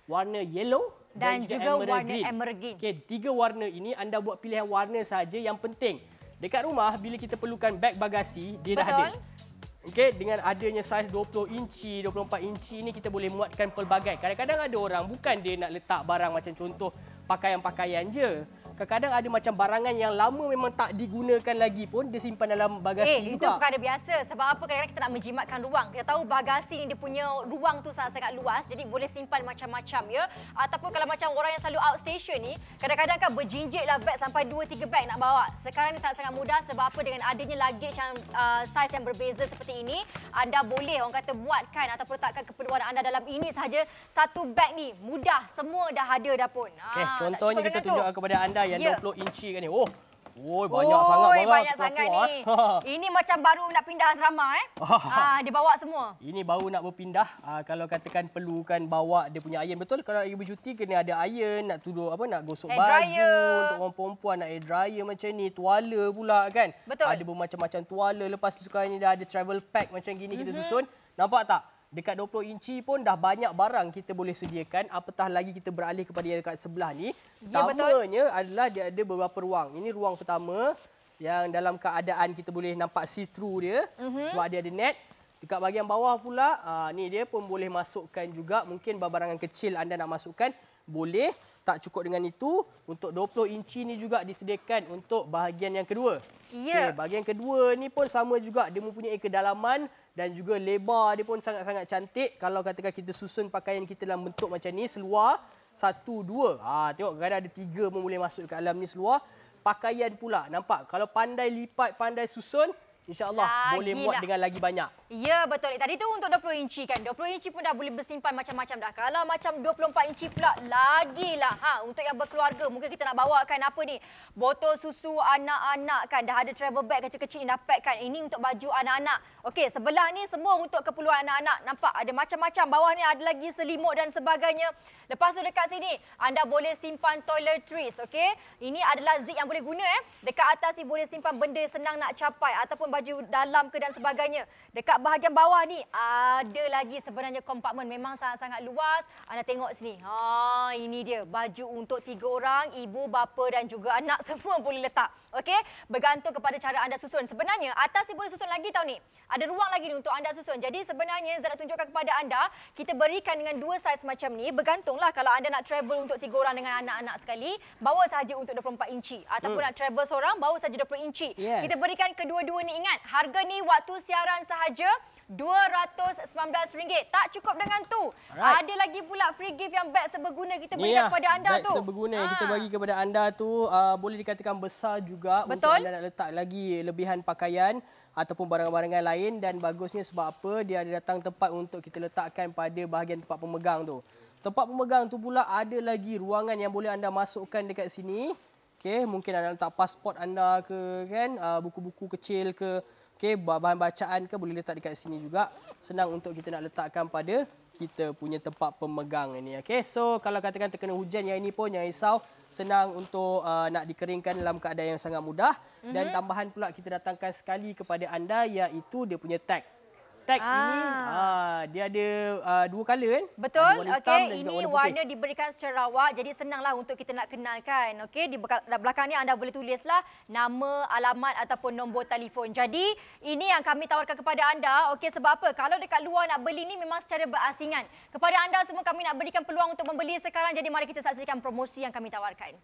warna yellow dan juga warna emerald green. Okey, 3 warna ini anda buat pilihan warna saja. Yang penting dekat rumah bila kita perlukan beg bagasi dia dah ada. Okey, dengan adanya saiz 20 inci, 24 inci ni kita boleh muatkan pelbagai. Kadang-kadang ada orang bukan dia nak letak barang macam contoh pakaian-pakaian je. Kadang-kadang ada macam barangan yang lama memang tak digunakan lagi pun dia simpan dalam bagasi juga. Itu perkara biasa. Sebab apa kadang-kadang kita nak menjimatkan ruang. Kita tahu bagasi ni dia punya ruang tu sangat-sangat luas. Jadi boleh simpan macam-macam ya. Ataupun kalau macam orang yang selalu outstation ni, kadang-kadang kan berjinjitlah beg sampai 2-3 beg nak bawa. Sekarang ni sangat-sangat mudah sebab apa dengan adanya luggage yang saiz yang berbeza seperti ini, anda boleh orang kata buatkan ataupun letakkan keperluan anda dalam ini sahaja. Satu beg ni mudah, semua dah ada dah pun. Okey, contohnya kita tunjukkan kepada anda yang 20 inci kan ni. Banyak sangat barang. Banyak sangat ni. Ini macam baru nak pindah asrama dia bawa semua. Ini baru nak berpindah. Kalau katakan perlukan bawa dia punya iron, betul kalau nak pergi bercuti kena ada iron, nak tuduk nak gosok baju untuk orang perempuan, nak air dryer macam ni, tuala pula kan. Betul. Ada bermacam-macam tuala. Lepas tu sekarang ni dah ada travel pack macam gini kita susun. Nampak tak? Dekat 20 inci pun dah banyak barang kita boleh sediakan. Apatah lagi kita beralih kepada yang dekat sebelah ni. Pertamanya adalah dia ada beberapa ruang. Ini ruang pertama yang dalam keadaan kita boleh nampak see-through dia. Sebab dia ada net. Dekat bahagian bawah pula, ni dia pun boleh masukkan juga. Mungkin barangan kecil anda nak masukkan. Boleh. Tak cukup dengan itu, untuk 20 inci ni juga disediakan untuk bahagian yang kedua. Okay, bahagian kedua ni pun sama juga. Dia mempunyai kedalaman dan juga lebar dia pun sangat-sangat cantik. Kalau katakan kita susun pakaian kita dalam bentuk macam ni, seluar 1, 2. Tengok kadang ada 3 pun boleh masuk dekat dalam ni seluar. Pakaian pula, nampak? Kalau pandai lipat, pandai susun, InsyaAllah boleh muat dengan lagi banyak. Ya, betul. Tadi tu untuk 20 inci kan. 20 inci pun dah boleh bersimpan macam-macam dah. Kalau macam 24 inci pula, lagilah. Untuk yang berkeluarga, mungkin kita nak bawakan apa ni? Botol susu anak-anak kan. Dah ada travel bag kecil-kecil yang dah pack kan. Ini untuk baju anak-anak. Okey, sebelah ni semua untuk keperluan anak-anak. Nampak? Ada macam-macam. Bawah ni ada lagi selimut dan sebagainya. Lepas tu dekat sini, anda boleh simpan toiletries. Okey? Ini adalah zip yang boleh guna. Dekat atas ni boleh simpan benda senang nak capai. Ataupun baju dalam ke dan sebagainya. Dekat bahagian bawah ni ada lagi sebenarnya kompartmen memang sangat-sangat luas. Anda tengok sini. Ini dia baju untuk 3 orang, ibu, bapa dan juga anak semua boleh letak. Okey, bergantung kepada cara anda susun. Sebenarnya atas ni boleh susun lagi tau ni. Ada ruang lagi ni untuk anda susun. Jadi sebenarnya Zat nak tunjukkan kepada anda, kita berikan dengan 2 saiz macam ni. Bergantunglah kalau anda nak travel untuk 3 orang dengan anak-anak sekali, bawa saja untuk 24 inci. Ataupun nak travel seorang, bawa saja 20 inci. Kita berikan kedua-dua ni. Ingat, harga ni waktu siaran sahaja RM219. Tak cukup dengan tu. Ada lagi pula free gift yang beg seberguna kita berikan kepada anda tu. Beg seberguna yang kita bagi kepada anda tu boleh dikatakan besar juga. Betul. Untuk anda nak letak lagi lebihan pakaian ataupun barang-barangan lain. Dan bagusnya sebab apa? Dia ada datang tempat untuk kita letakkan pada bahagian tempat pemegang tu. Tempat pemegang tu pula ada lagi ruangan yang boleh anda masukkan dekat sini. Okey, mungkin anda letak pasport anda ke kan, buku-buku kecil ke, Okey, bahan bacaan ke boleh letak dekat sini juga. Senang untuk kita nak letakkan pada kita punya tempat pemegang ini. Okey, so kalau katakan terkena hujan yang ini pun jangan risau. Senang untuk nak dikeringkan dalam keadaan yang sangat mudah. Dan tambahan pula kita datangkan sekali kepada anda iaitu dia punya tag. Tag ini dia ada dua color kan? Betul. Okey, ini warna putih. diberikan secara rawak jadi senanglah untuk kita nak kenalkan. Okey, di belakang ni anda boleh tulislah nama, alamat ataupun nombor telefon. Jadi ini yang kami tawarkan kepada anda. Okey, sebab apa? Kalau dekat luar nak beli ni memang secara berasingan. Kepada anda semua kami nak berikan peluang untuk membeli sekarang. Jadi mari kita saksikan promosi yang kami tawarkan.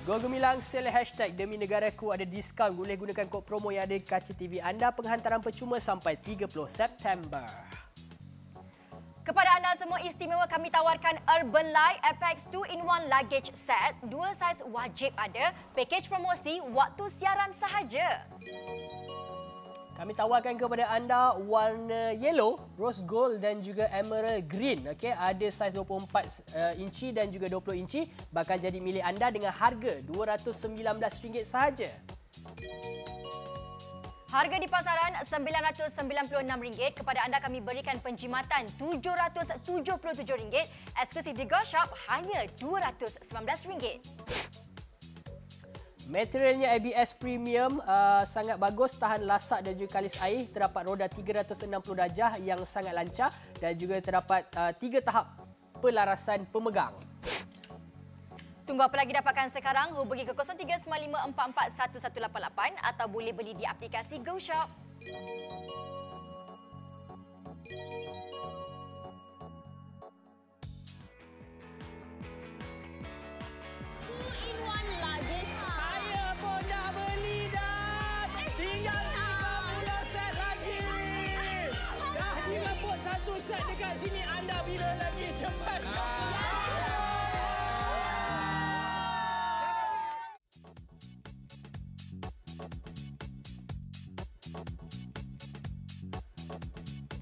Go Gemilang sale hashtag Demi Negaraku ada diskaun. Boleh gunakan kod promo yang ada di kaca TV anda. Penghantaran percuma sampai 30 September. Kepada anda semua istimewa kami tawarkan Urban Light FX 2-in-1 luggage set. 2 saiz wajib ada. Pakej promosi waktu siaran sahaja. Kami tawarkan kepada anda warna yellow, rose gold dan juga emerald green. Okey, ada saiz 24 inci dan juga 20 inci. Bakal jadi milik anda dengan harga RM219 sahaja. Harga di pasaran RM996. Kepada anda kami berikan penjimatan RM777. Eksklusif di Go Shop hanya RM219. Materialnya ABS Premium, sangat bagus, tahan lasak dan juga kalis air. Terdapat roda 360 darjah yang sangat lancar dan juga terdapat 3 tahap pelarasan pemegang. Tunggu apa lagi dapatkan sekarang? Hubungi ke 0395441188 atau boleh beli di aplikasi Go Shop. Set dekat sini anda bila lagi cepat.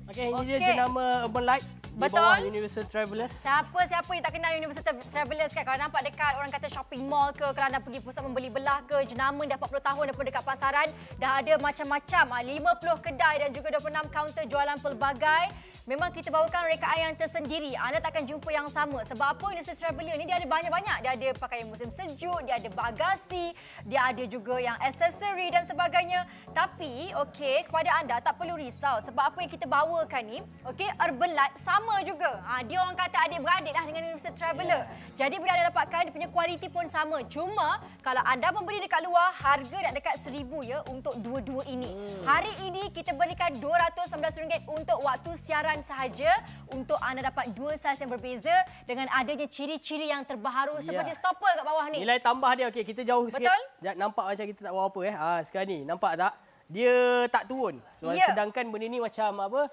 Okey, ini dia jenama Urban Light di bawah Universal Travelers. Siapa yang tak kenal Universal Travelers kan? Kalau nampak dekat orang kata shopping mall ke, kalau anda pergi pusat membeli belah ke, jenama dah 40 tahun daripada dekat pasaran, dah ada macam-macam 50 kedai dan juga 26 kaunter jualan pelbagai. Memang kita bawakan rekaan yang tersendiri. Anda takkan jumpa yang sama. Sebab apa? Universal Traveller ni dia ada banyak-banyak. Dia ada pakaian musim sejuk, dia ada bagasi, dia ada juga yang aksesori dan sebagainya. Tapi, okey, kepada anda tak perlu risau. Sebab apa yang kita bawakan ni, okey, Urban Light sama juga. Dia orang kata adik-beradik lah dengan Universal Traveller. Jadi bila anda dapatkan, dia punya kualiti pun sama. Cuma, kalau anda membeli dekat luar, harga nak dekat RM1,000 ya untuk dua-dua ini. Hari ini kita berikan RM219 untuk waktu siaran sahaja untuk anda dapat dua saiz yang berbeza dengan adanya ciri-ciri yang terbaharu seperti stopper kat bawah ni. Nilai tambah dia okey, kita jauh sikit. Nampak macam kita tak buat apa sekarang ni. Nampak tak? Dia tak turun. So, sedangkan benda ni macam apa?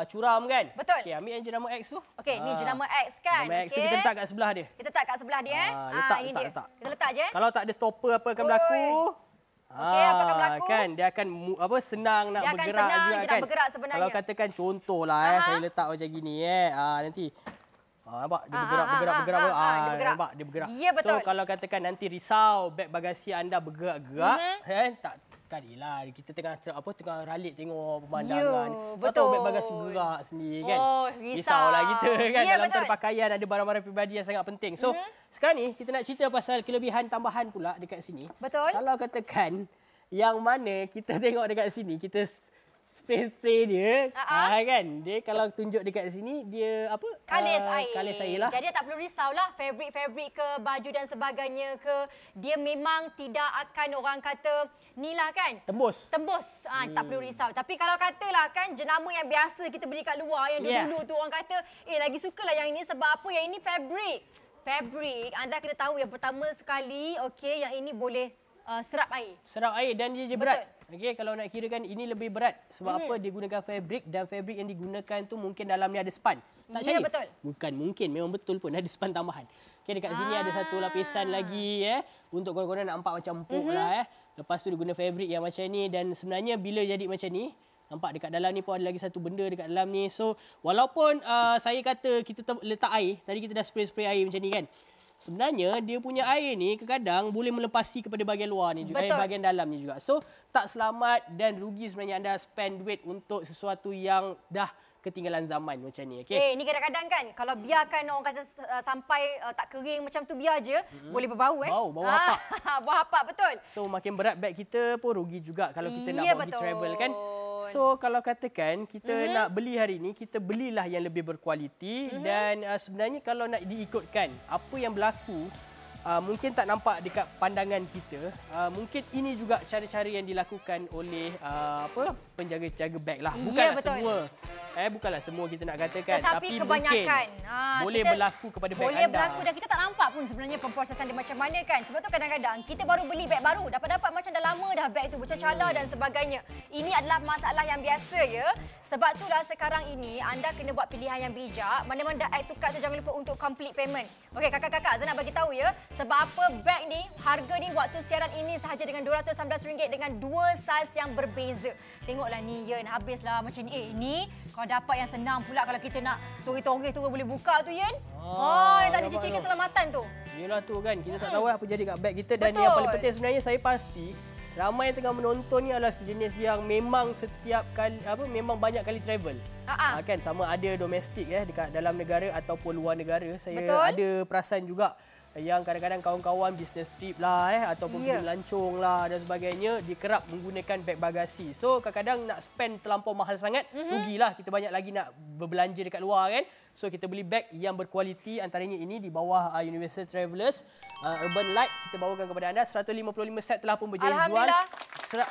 Curam kan? Betul. Okey, ambil yang jenama X tu. Okey, ni jenama X kan. Jenama X tu kita letak kat sebelah dia. Kita letak kat sebelah dia letak. Kita letak je. Kalau tak ada stopper apa akan berlaku? Okey, apa akan berlaku? Kan dia akan senang nak dia bergerak akan juga dia kan. Nak bergerak sebenarnya. Kalau katakan contohlah saya letak macam gini nanti nampak dia bergerak. Nampak dia bergerak. Ya, betul. So kalau katakan nanti risau beg bagasi anda bergerak-gerak tak kadilah kita tengah ralik tengok pemandangan. Tahu beg bagasi bergerak sendiri kan. Risaulah kita kan dalam tanda pakaian ada barang-barang peribadi yang sangat penting. So sekarang ni kita nak cerita pasal kelebihan tambahan pula dekat sini. Betul. Kalau katakan yang mana kita tengok dekat sini kita spray dia kan dia kalau tunjuk dekat sini dia apa kalis air lah. Jadi tak perlu risaulah fabric ke baju dan sebagainya ke dia memang tidak akan orang kata ni lah kan tembus tak perlu risau. Tapi kalau katalah kan jenama yang biasa kita beli kat luar yang dulu tu orang kata lagi sukalah yang ini sebab apa yang ini fabric anda kena tahu yang pertama sekali okey yang ini boleh serap air dan dia je berat. Okey, kalau nak kirakan ini lebih berat sebab apa dia gunakan fabric dan fabric yang digunakan tu mungkin dalam ni ada span. Tak percaya? Betul. Bukan mungkin, memang betul pun ada span tambahan. Okey, dekat sini ada satu lapisan lagi untuk korang-korang nak nampak macam empuk lah Lepas tu dia guna fabric yang macam ni dan sebenarnya bila jadi macam ni nampak dekat dalam ni pun ada lagi satu benda dekat dalam ni. So walaupun saya kata kita letak air, tadi kita dah spray air macam ni kan. sebenarnya dia punya air ni kadang-kadang boleh melepasi kepada bahagian luar ni juga, bahagian dalam ni juga. So tak selamat dan rugi sebenarnya anda spend duit untuk sesuatu yang dah ketinggalan zaman macam ni. Ni kadang-kadang kan kalau biarkan orang kata sampai tak kering macam tu biar je, boleh berbau Bau hapak. Bau hapak, betul. So makin berat beg kita pun rugi juga kalau kita nak bawa pergi travel kan. So kalau katakan kita nak beli hari ni, kita belilah yang lebih berkualiti dan sebenarnya kalau nak diikutkan apa yang berlaku mungkin tak nampak dekat pandangan kita. Mungkin ini juga cara-cara yang dilakukan oleh penjaga-jaga beg lah. Bukanlah semua. Bukanlah semua kita nak katakan. Tapi kebanyakan. Boleh berlaku kepada beg anda. Boleh berlaku dan kita tak nampak pun sebenarnya pemprosesan dia macam mana kan. Sebab tu kadang-kadang kita baru beli beg baru. Dapat-dapat macam dah lama dah beg tu bercacala dan sebagainya. Ini adalah masalah yang biasa ya. Sebab itulah sekarang ini anda kena buat pilihan yang bijak. Mana-mana dah add to cart tu jangan lupa untuk complete payment. Okey kakak-kakak, saya nak bagi tahu ya. Sebab apa beg ni, harga ni waktu siaran ini sahaja dengan RM219 dengan dua saiz yang berbeza. Tengoklah ni Yen, habislah macam ni. Ni kalau dapat yang senang pula kalau kita nak tori-tori tu boleh buka tu Yen. Yang tak ada cicing keselamatan tu. Yelah tu kan, kita tak tahu apa jadi kat beg kita. Dan yang paling penting sebenarnya saya pasti ramai yang tengah menonton ni adalah sejenis yang memang setiap kali memang banyak kali travel. Kan sama ada domestik dekat dalam negara ataupun luar negara. Saya ada perasan juga yang kadang-kadang kawan-kawan business trip lah ataupun pergi melancong lah dan sebagainya, dia kerap menggunakan beg bagasi. So kadang-kadang nak spend terlampau mahal sangat, rugilah kita banyak lagi nak berbelanja dekat luar kan. So kita beli beg yang berkualiti, antaranya ini di bawah Universal Travelers Urban Light kita bawakan kepada anda. 155 set telah pun berjaya jual.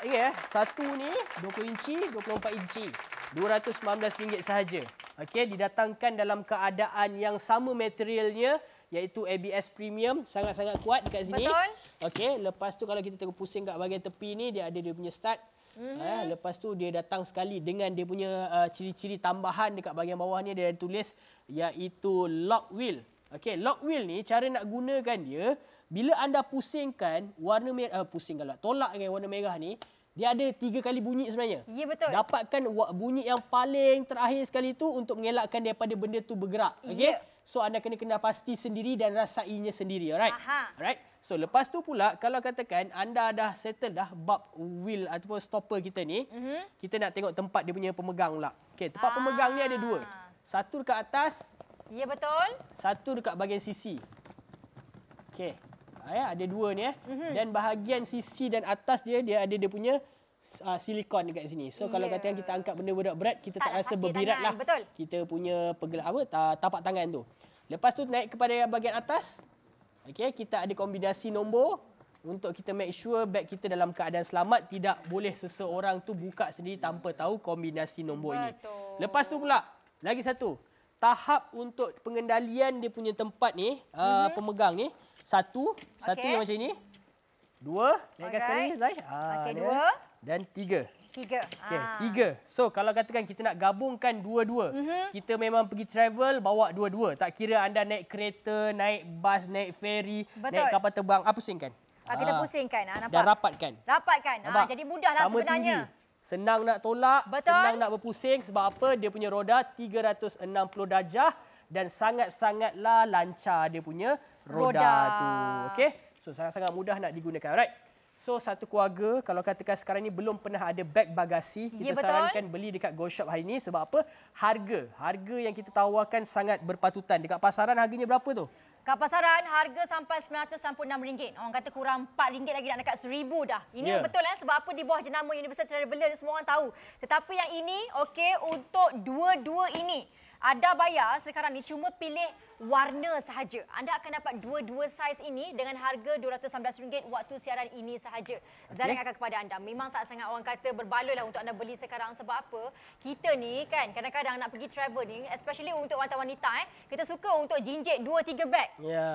Ingat satu ni 20 inci, 24 inci. RM219 sahaja. Okey, didatangkan dalam keadaan yang sama materialnya, iaitu ABS Premium, sangat-sangat kuat dekat sini. Betul. Okey, lepas tu kalau kita tengok pusing kat bahagian tepi ni, dia ada dia punya stud. Lepas tu dia datang sekali dengan dia punya ciri-ciri tambahan dekat bahagian bawah ni, dia ada tulis iaitu lock wheel. Okey, lock wheel ni cara nak gunakan dia, bila anda pusingkan warna merah, tolak dengan warna merah ni, dia ada 3 kali bunyi sebenarnya. Ya, betul. Dapatkan bunyi yang paling terakhir sekali tu untuk mengelakkan daripada benda tu bergerak. Okey? So anda kena pasti sendiri dan rasainya sendiri. Alright? Alright. So lepas tu pula kalau katakan anda dah settle dah bab wheel ataupun stopper kita ni, kita nak tengok tempat dia punya pemegang pula. Okey, tempat pemegang ni ada 2. Satu dekat atas. Ya, betul. Satu dekat bahagian sisi. Okey. Ada 2 ni dan bahagian sisi dan atas dia ada dia punya silikon dekat sini. So kalau katakan kita angkat benda berat-berat, kita tak rasa berbirat lah. Betul. Kita punya tapak tangan tu. Lepas tu naik kepada bahagian atas. Okey, kita ada kombinasi nombor untuk kita make sure beg kita dalam keadaan selamat, tidak boleh seseorang tu buka sendiri tanpa tahu kombinasi nombor ini. Lepas tu pula lagi satu, tahap untuk pengendalian dia punya tempat ni, pemegang ni. Satu yang macam ini. 2, naikkan sekali Zai. Okey, 2 dan 3. 3. Okey, 3. So kalau katakan kita nak gabungkan dua-dua, kita memang pergi travel bawa dua-dua. Tak kira anda naik kereta, naik bas, naik ferry, naik kapal terbang, pusingkan. Kita pusingkan, nampak? Dan rapatkan. Nampak? Jadi mudahlah sama sebenarnya. Tinggi. Senang nak tolak, senang nak berpusing. Sebab apa? Dia punya roda 360 darjah dan sangat-sangatlah lancar dia punya roda tu. Okey? So sangat-sangat mudah nak digunakan. Alright. So satu keluarga kalau katakan sekarang ni belum pernah ada beg bagasi, kita sarankan beli dekat Go Shop hari ni. Sebab apa? Harga yang kita tawarkan sangat berpatutan. Dekat pasaran harganya berapa tu? Kat pasaran harga sampai RM996. Orang kata kurang RM4 lagi nak dekat RM1,000 dah. Ini betul sebab apa di bawah jenama Universal Traveller semua orang tahu. Tetapi yang ini okey untuk dua-dua ini. Anda bayar sekarang ni cuma pilih warna sahaja. Anda akan dapat dua-dua saiz ini dengan harga RM219 waktu siaran ini sahaja. Zara akan kepada anda. Memang sangat-sangat orang kata berbaloi lah untuk anda beli sekarang. Sebab apa? Kita ni kan kadang-kadang nak pergi travel ni, especially untuk wanita-wanita kita suka untuk jinjit 2-3 beg.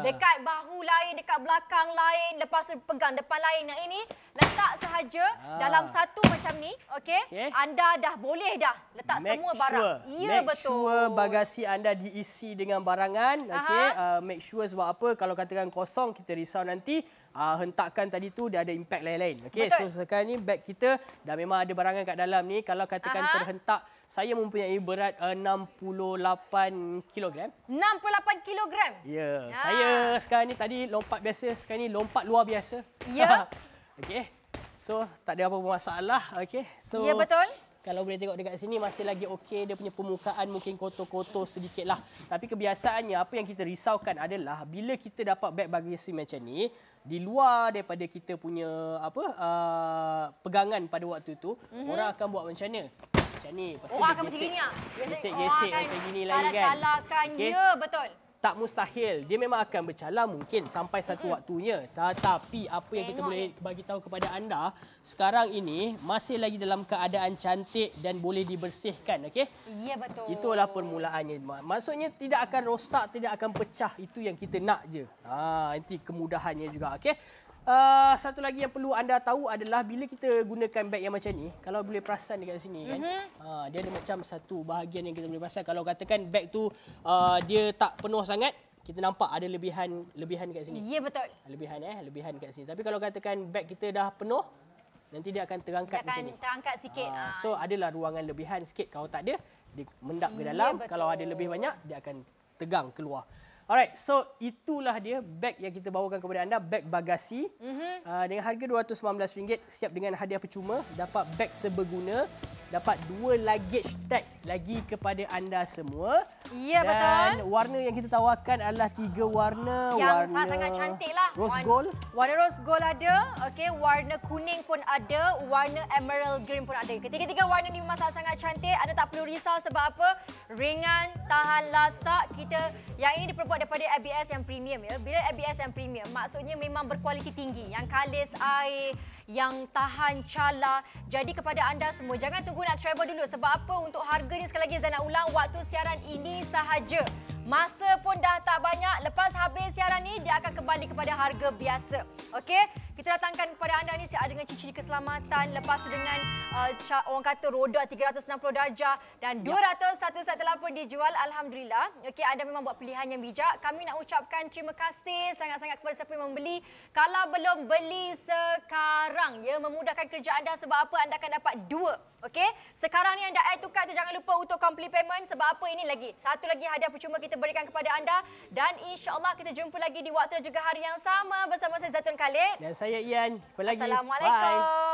Dekat bahu lain, dekat belakang lain, lepas tu pegang depan lain. Yang ini letak sahaja dalam satu macam ni, okey? Anda dah boleh dah letak semua barang. Ya, betul. Bagasi anda diisi dengan barangan. Okey, make sure sebab apa kalau katakan kosong kita risau nanti hentakan tadi tu dia ada impact lain-lain. Okey, so sekarang ni beg kita dah memang ada barangan kat dalam ni. Kalau katakan terhentak saya mempunyai berat 68 kilogram. 68 kilogram? Ya, saya sekarang ni tadi lompat biasa, sekarang ni lompat luar biasa. Ya. Okey. So, tak ada apa-apa masalah. Okey. So, ya, betul. Kalau boleh tengok dekat sini masih lagi okey, dia punya permukaan mungkin kotor-kotor sedikitlah. Tapi kebiasaannya apa yang kita risaukan adalah bila kita dapat beg bagasi macam ni, di luar daripada kita punya pegangan pada waktu tu, orang akan buat macam mana? Macam ni. Lepas Orang akan macam gini ah. Gesek-gesek macam gini lagi kan. Calakan, Okey. ya, betul. Tak mustahil. Dia memang akan bercala mungkin sampai satu waktunya. Tetapi apa yang kita boleh bagi tahu kepada anda, sekarang ini masih lagi dalam keadaan cantik dan boleh dibersihkan. Okey? Ya, betul. Itulah permulaannya. Maksudnya tidak akan rosak, tidak akan pecah. Itu yang kita nak je. Nanti kemudahannya juga. Okey? Satu lagi yang perlu anda tahu adalah bila kita gunakan beg yang macam ni, kalau boleh perasan dekat sini kan, dia ada macam satu bahagian yang kita boleh perasan. Kalau katakan beg tu dia tak penuh sangat, kita nampak ada lebihan dekat sini. Ya, betul. Lebihan dekat sini. Tapi kalau katakan beg kita dah penuh, nanti dia akan terangkat macam ni. Terangkat sikit. So adalah ruangan lebihan sikit. Kalau tak ada, dia mendap ke dalam. Kalau ada lebih banyak, dia akan tegang keluar. Alright, so itulah dia beg yang kita bawakan kepada anda, beg bagasi. Dengan harga RM219, siap dengan hadiah percuma, dapat beg seberguna, dapat 2 luggage tag lagi kepada anda semua. Ya, betul. Dan warna yang kita tawarkan adalah 3 warna. Yang warna sangat cantik lah. Rose gold. Warna rose gold ada, okey, warna kuning pun ada, warna emerald green pun ada. Ketiga-tiga warna ni memang sangat cantik. Anda tak perlu risau sebab apa? Ringan, tahan lasak. Yang ini diperbuat daripada ABS yang premium ya. Bila ABS yang premium, maksudnya memang berkualiti tinggi, yang kalis air, yang tahan cala. Jadi kepada anda semua, jangan tunggu nak travel dulu. Sebab apa? Untuk harga ni sekali lagi saya nak ulang, waktu siaran ini sahaja. Masa pun dah tak banyak. Lepas habis siaran ni, dia akan kembali kepada harga biasa. Okey? Kita datangkan kepada anda ni siap dengan ciri-ciri keselamatan. Lepas tu dengan orang kata roda 360 darjah dan 200 satu set telapor dijual. Alhamdulillah. Okey, anda memang buat pilihan yang bijak. Kami nak ucapkan terima kasih sangat-sangat kepada siapa yang membeli. Kalau belum beli sekarang, ya, memudahkan kerja anda sebab apa? Anda akan dapat 2. Okey? Sekarang ni anda add tukar tu, jangan lupa untuk complete payment sebab apa? Ini lagi satu lagi hadiah percuma kita berikan kepada anda dan insya-Allah kita jumpa lagi di waktu dan juga hari yang sama bersama saya Zaitun Khalid. Dan saya Ian. Jumpa lagi. Assalamualaikum. Bye.